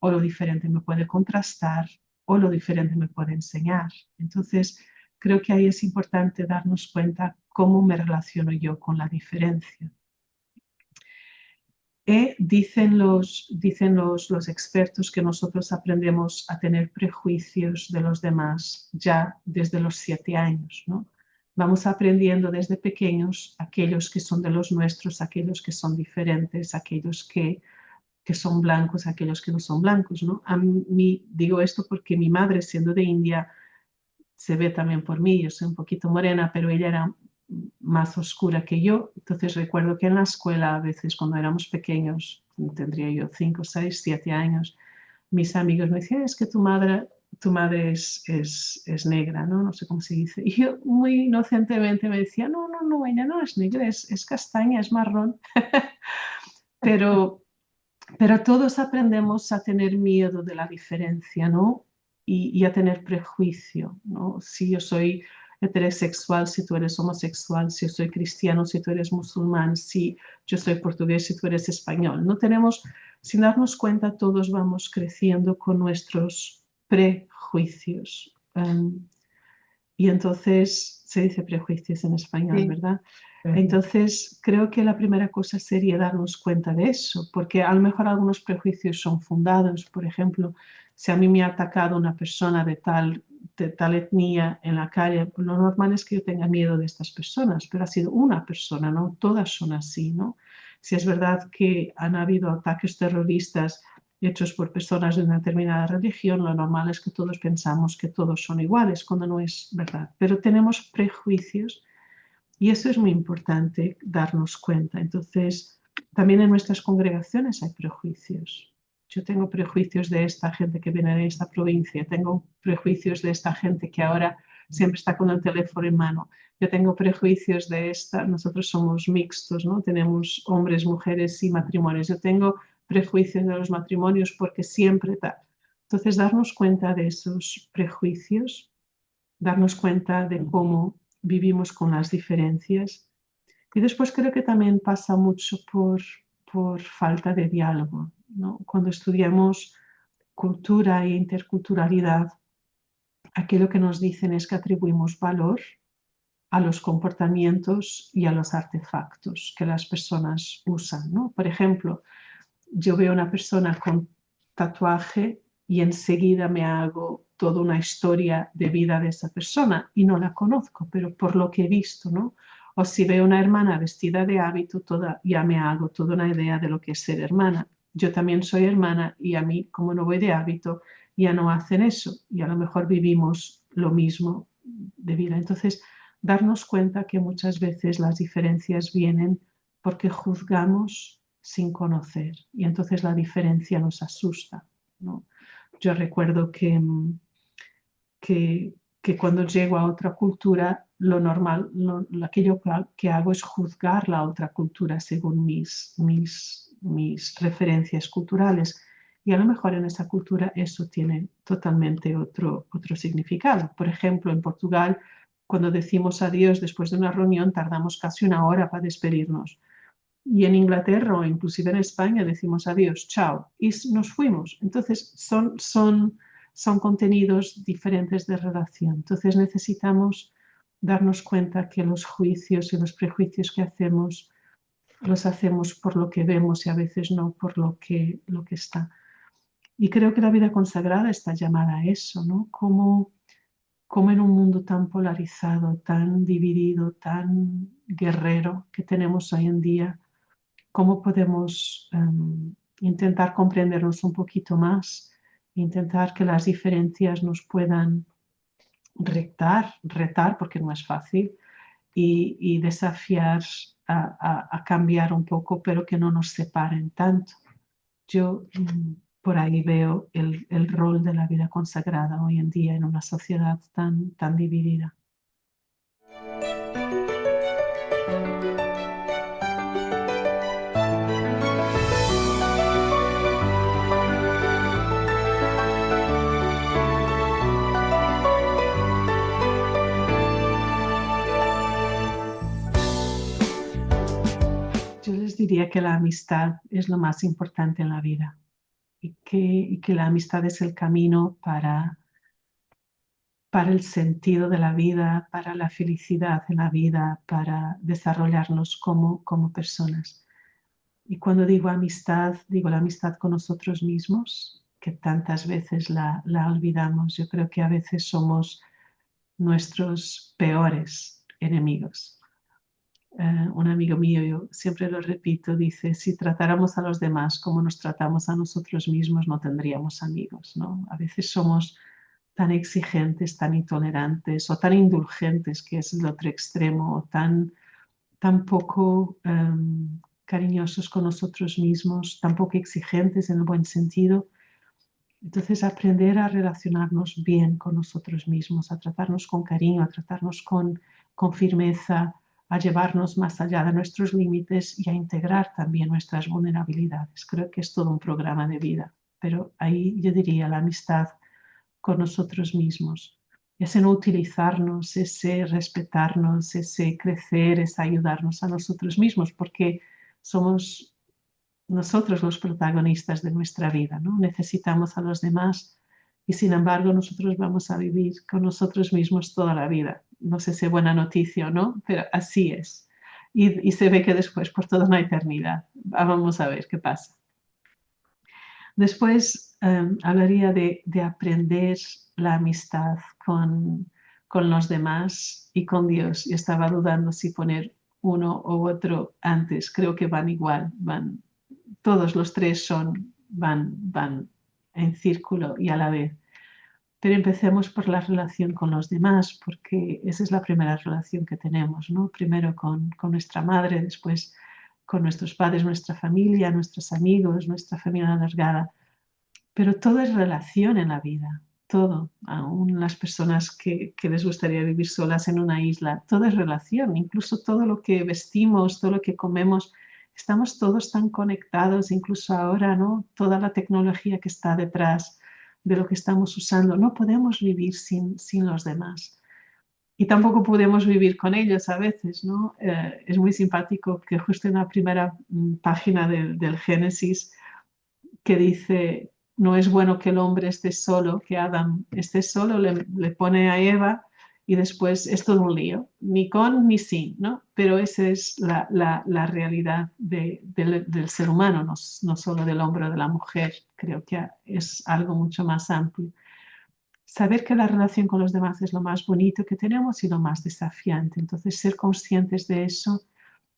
o lo diferente me puede contrastar o lo diferente me puede enseñar. Entonces, creo que ahí es importante darnos cuenta cómo me relaciono yo con la diferencia. Dicen los expertos que nosotros aprendemos a tener prejuicios de los demás ya desde los 7 años, ¿no? Vamos aprendiendo desde pequeños aquellos que son de los nuestros, aquellos que son diferentes, aquellos que son blancos, aquellos que no son blancos, ¿no? A mí digo esto porque mi madre, siendo de India, se ve también por mí, yo soy un poquito morena, pero ella era más oscura que yo. Entonces recuerdo que en la escuela, a veces cuando éramos pequeños, tendría yo 5, 6, 7 años, mis amigos me decían, es que tu madre es negra, ¿no? No sé cómo se dice. Y yo muy inocentemente me decía, no, no, no, ella no es negra, es castaña, es marrón. Pero todos aprendemos a tener miedo de la diferencia, ¿no? Y a tener prejuicio, ¿no? Si yo soy heterosexual, si tú eres homosexual, si yo soy cristiano, si tú eres musulmán, si yo soy portugués, si tú eres español. No tenemos, sin darnos cuenta, todos vamos creciendo con nuestros prejuicios. Y entonces se dice prejuicios en español, Sí. ¿verdad? Ujú. Entonces, creo que la primera cosa sería darnos cuenta de eso, porque a lo mejor algunos prejuicios son fundados. Por ejemplo, si a mí me ha atacado una persona de tal etnia en la calle, pues lo normal es que yo tenga miedo de estas personas, pero ha sido una persona, no todas son así, ¿no? Si es verdad que han habido ataques terroristas hechos por personas de una determinada religión, lo normal es que todos pensamos que todos son iguales, cuando no es verdad. Pero tenemos prejuicios y eso es muy importante darnos cuenta. Entonces, también en nuestras congregaciones hay prejuicios. Yo tengo prejuicios de esta gente que viene de esta provincia, tengo prejuicios de esta gente que ahora siempre está con el teléfono en mano. Yo tengo prejuicios de esta, nosotros somos mixtos, ¿no? Tenemos hombres, mujeres y matrimonios. Yo tengo prejuicios de los matrimonios porque siempre tal. Entonces, darnos cuenta de esos prejuicios, darnos cuenta de cómo vivimos con las diferencias. Y después creo que también pasa mucho por falta de diálogo, ¿no? Cuando estudiamos cultura e interculturalidad, aquello que nos dicen es que atribuimos valor a los comportamientos y a los artefactos que las personas usan, ¿no? Por ejemplo, yo veo una persona con tatuaje y enseguida me hago toda una historia de vida de esa persona y no la conozco, pero por lo que he visto, ¿no? O si veo una hermana vestida de hábito, ya me hago toda una idea de lo que es ser hermana. Yo también soy hermana y a mí, como no voy de hábito, ya no hacen eso y a lo mejor vivimos lo mismo de vida. Entonces, darnos cuenta que muchas veces las diferencias vienen porque juzgamos sin conocer y entonces la diferencia nos asusta, ¿no? Yo recuerdo que, que cuando llego a otra cultura, lo normal, aquello que hago es juzgar la otra cultura según mis referencias culturales. Y a lo mejor en esa cultura eso tiene totalmente otro significado. Por ejemplo, en Portugal, cuando decimos adiós después de una reunión, tardamos casi una hora para despedirnos. Y en Inglaterra o inclusive en España decimos adiós, chao, y nos fuimos. Entonces son contenidos diferentes de relación. Entonces necesitamos darnos cuenta que los juicios y los prejuicios que hacemos los hacemos por lo que vemos y a veces no por lo que está. Y creo que la vida consagrada está llamada a eso, ¿no? Como en un mundo tan polarizado, tan dividido, tan guerrero que tenemos hoy en día, cómo podemos intentar comprendernos un poquito más, intentar que las diferencias nos puedan retar, porque no es fácil, y desafiar a cambiar un poco, pero que no nos separen tanto. Yo por ahí veo el rol de la vida consagrada hoy en día en una sociedad tan dividida. diría que la amistad es lo más importante en la vida y que la amistad es el camino para el sentido de la vida, para la felicidad en la vida, para desarrollarnos como personas. Y cuando digo la amistad con nosotros mismos, que tantas veces la olvidamos. Yo creo que a veces somos nuestros peores enemigos. Un amigo mío, yo siempre lo repito, dice, si tratáramos a los demás como nos tratamos a nosotros mismos, no tendríamos amigos, ¿no? A veces somos tan exigentes, tan intolerantes o tan indulgentes, que es el otro extremo, o tan poco cariñosos con nosotros mismos, tan poco exigentes en el buen sentido. Entonces, aprender a relacionarnos bien con nosotros mismos, a tratarnos con cariño, a tratarnos con firmeza, a llevarnos más allá de nuestros límites y a integrar también nuestras vulnerabilidades. Creo que es todo un programa de vida, pero ahí yo diría la amistad con nosotros mismos, ese no utilizarnos, ese respetarnos, ese crecer, ese ayudarnos a nosotros mismos, porque somos nosotros los protagonistas de nuestra vida, ¿no? Necesitamos a los demás y sin embargo nosotros vamos a vivir con nosotros mismos toda la vida. No sé si es buena noticia o no, pero así es. Y se ve que después por toda una eternidad. Vamos a ver qué pasa. Después hablaría de aprender la amistad con los demás y con Dios. Y estaba dudando si poner uno u otro antes. Creo que van igual, todos los tres van en círculo y a la vez. Pero empecemos por la relación con los demás, porque esa es la primera relación que tenemos, ¿no? Primero con nuestra madre, después con nuestros padres, nuestra familia, nuestros amigos, nuestra familia alargada. Pero todo es relación en la vida, todo. Aún las personas que les gustaría vivir solas en una isla, todo es relación, incluso todo lo que vestimos, todo lo que comemos. Estamos todos tan conectados, incluso ahora, ¿no? Toda la tecnología que está detrás de lo que estamos usando. No podemos vivir sin los demás. Y tampoco podemos vivir con ellos a veces, ¿no? Es muy simpático que justo en la primera página del Génesis que dice, no es bueno que el hombre esté solo, que Adán esté solo, le pone a Eva y después es todo un lío, ni con ni sin, ¿no? Pero esa es la realidad del ser humano, no solo del hombre o de la mujer, creo que es algo mucho más amplio. Saber que la relación con los demás es lo más bonito que tenemos y lo más desafiante, entonces ser conscientes de eso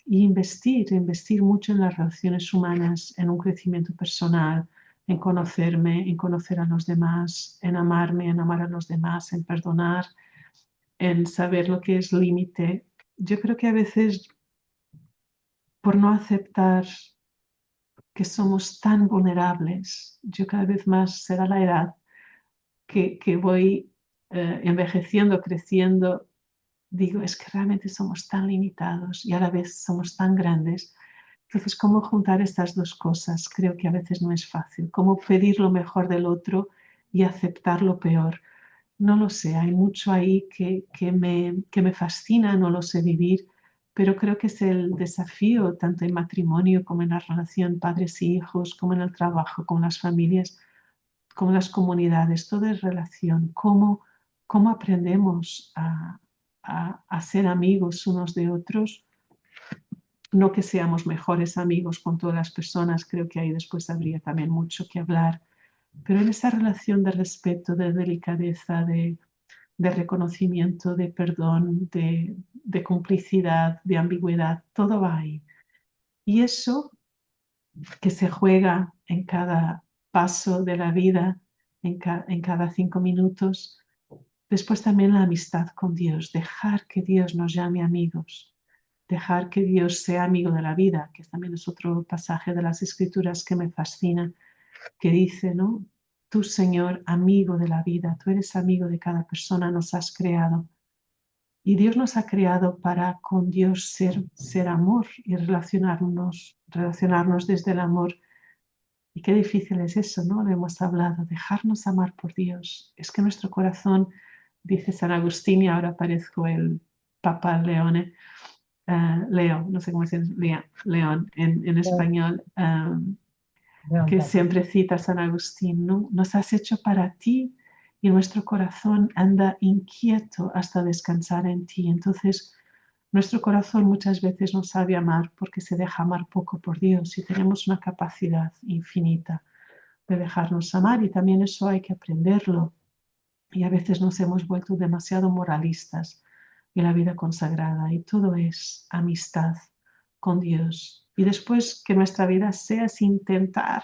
y investir mucho en las relaciones humanas, en un crecimiento personal, en conocerme, en conocer a los demás, en amarme, en amar a los demás, en perdonar, en saber lo que es límite. Yo creo que a veces por no aceptar que somos tan vulnerables, yo cada vez más será la edad que voy envejeciendo, creciendo, digo, es que realmente somos tan limitados y a la vez somos tan grandes. Entonces, ¿cómo juntar estas dos cosas? Creo que a veces no es fácil. ¿Cómo pedir lo mejor del otro y aceptar lo peor? No lo sé, hay mucho ahí que me fascina, no lo sé vivir, pero creo que es el desafío, tanto en matrimonio como en la relación padres y hijos, como en el trabajo, con las familias, como las comunidades, todo es relación. ¿Cómo aprendemos a ser amigos unos de otros? No que seamos mejores amigos con todas las personas, creo que ahí después habría también mucho que hablar, pero en esa relación de respeto, de delicadeza, de reconocimiento, de perdón, de complicidad, de ambigüedad, todo va ahí. Y eso que se juega en cada paso de la vida, en cada 5 minutos, después también la amistad con Dios, dejar que Dios nos llame amigos, dejar que Dios sea amigo de la vida, que también es otro pasaje de las Escrituras que me fascina, que dice, ¿no? Tú, Señor, amigo de la vida, tú eres amigo de cada persona, nos has creado. Y Dios nos ha creado para con Dios ser amor y relacionarnos desde el amor. Y qué difícil es eso, ¿no? Lo hemos hablado, dejarnos amar por Dios. Es que nuestro corazón, dice San Agustín, y ahora parezco el Papa Leone, Leo, no sé cómo se dice, León en español, León que Tolstoy. siempre cita a San Agustín, ¿no? Nos has hecho para ti y nuestro corazón anda inquieto hasta descansar en ti. Entonces, nuestro corazón muchas veces no sabe amar porque se deja amar poco por Dios y tenemos una capacidad infinita de dejarnos amar y también eso hay que aprenderlo. Y a veces nos hemos vuelto demasiado moralistas en la vida consagrada y todo es amistad con Dios. Y después que nuestra vida sea sin intentar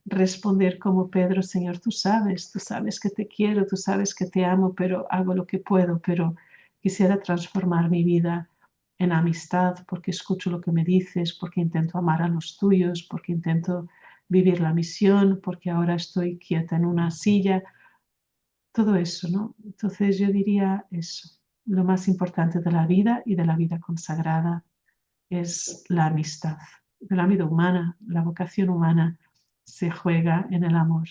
responder como Pedro, Señor, tú sabes que te quiero, tú sabes que te amo, pero hago lo que puedo, pero quisiera transformar mi vida en amistad porque escucho lo que me dices, porque intento amar a los tuyos, porque intento vivir la misión, porque ahora estoy quieta en una silla, todo eso, ¿no? Entonces yo diría eso, lo más importante de la vida y de la vida consagrada es la amistad. De la vida humana, la vocación humana se juega en el amor.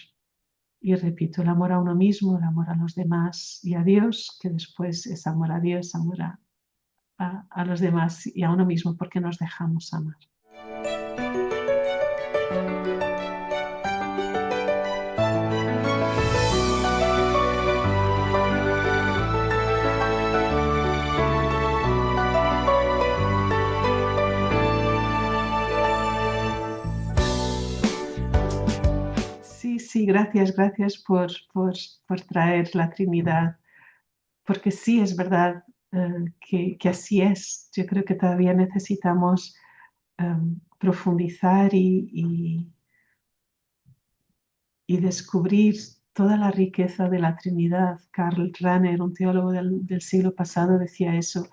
Y repito, el amor a uno mismo, el amor a los demás y a Dios, que después es amor a Dios, amor a los demás y a uno mismo, porque nos dejamos amar. Sí, sí, gracias, gracias por traer la Trinidad, porque sí es verdad que así es. Yo creo que todavía necesitamos profundizar y descubrir toda la riqueza de la Trinidad. Karl Rahner, un teólogo del siglo pasado, decía eso.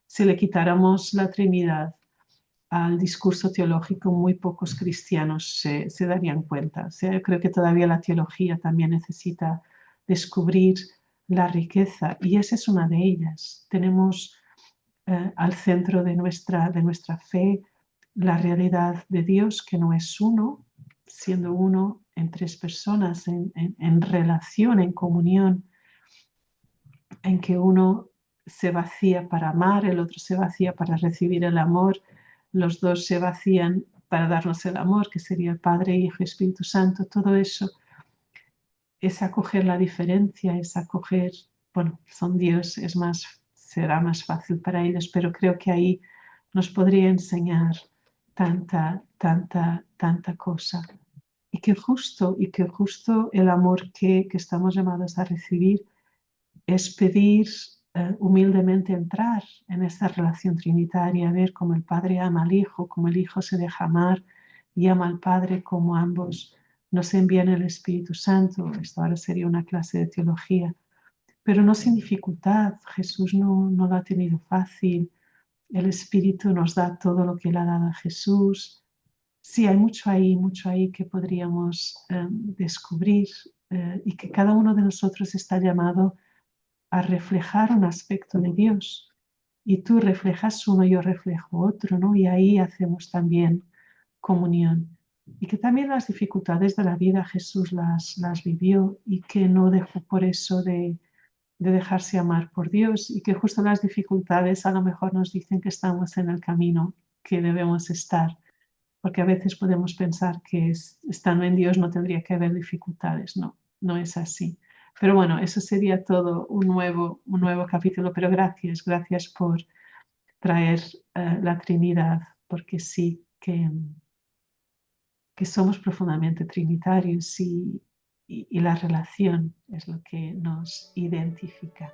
Si le quitáramos la Trinidad al discurso teológico, muy pocos cristianos se darían cuenta. O sea, yo creo que todavía la teología también necesita descubrir la riqueza y esa es una de ellas. Tenemos al centro de nuestra fe la realidad de Dios, que no es uno, siendo uno en tres personas, en relación, en comunión, en que uno se vacía para amar, el otro se vacía para recibir el amor, los dos se vacían para darnos el amor, que sería el Padre, Hijo y Espíritu Santo. Todo eso es acoger la diferencia, es acoger, bueno, son Dios, es más, será más fácil para ellos, pero creo que ahí nos podría enseñar tanta, tanta, tanta cosa. Y que justo el amor que estamos llamados a recibir es pedir humildemente entrar en esta relación trinitaria, ver cómo el Padre ama al Hijo, cómo el Hijo se deja amar y ama al Padre, como ambos nos envían el Espíritu Santo. Esto ahora sería una clase de teología, pero no sin dificultad. Jesús no lo ha tenido fácil. El Espíritu nos da todo lo que Él ha dado a Jesús. Sí, hay mucho ahí que podríamos descubrir y que cada uno de nosotros está llamado a reflejar un aspecto de Dios. Y tú reflejas uno, yo reflejo otro, ¿no? Y ahí hacemos también comunión. Y que también las dificultades de la vida Jesús las vivió y que no dejó por eso de dejarse amar por Dios y que justo las dificultades a lo mejor nos dicen que estamos en el camino que debemos estar, porque a veces podemos pensar que estando en Dios no tendría que haber dificultades, no, no es así. Pero bueno, eso sería todo un nuevo capítulo, pero gracias, gracias por traer la Trinidad, porque sí que somos profundamente trinitarios y la relación es lo que nos identifica.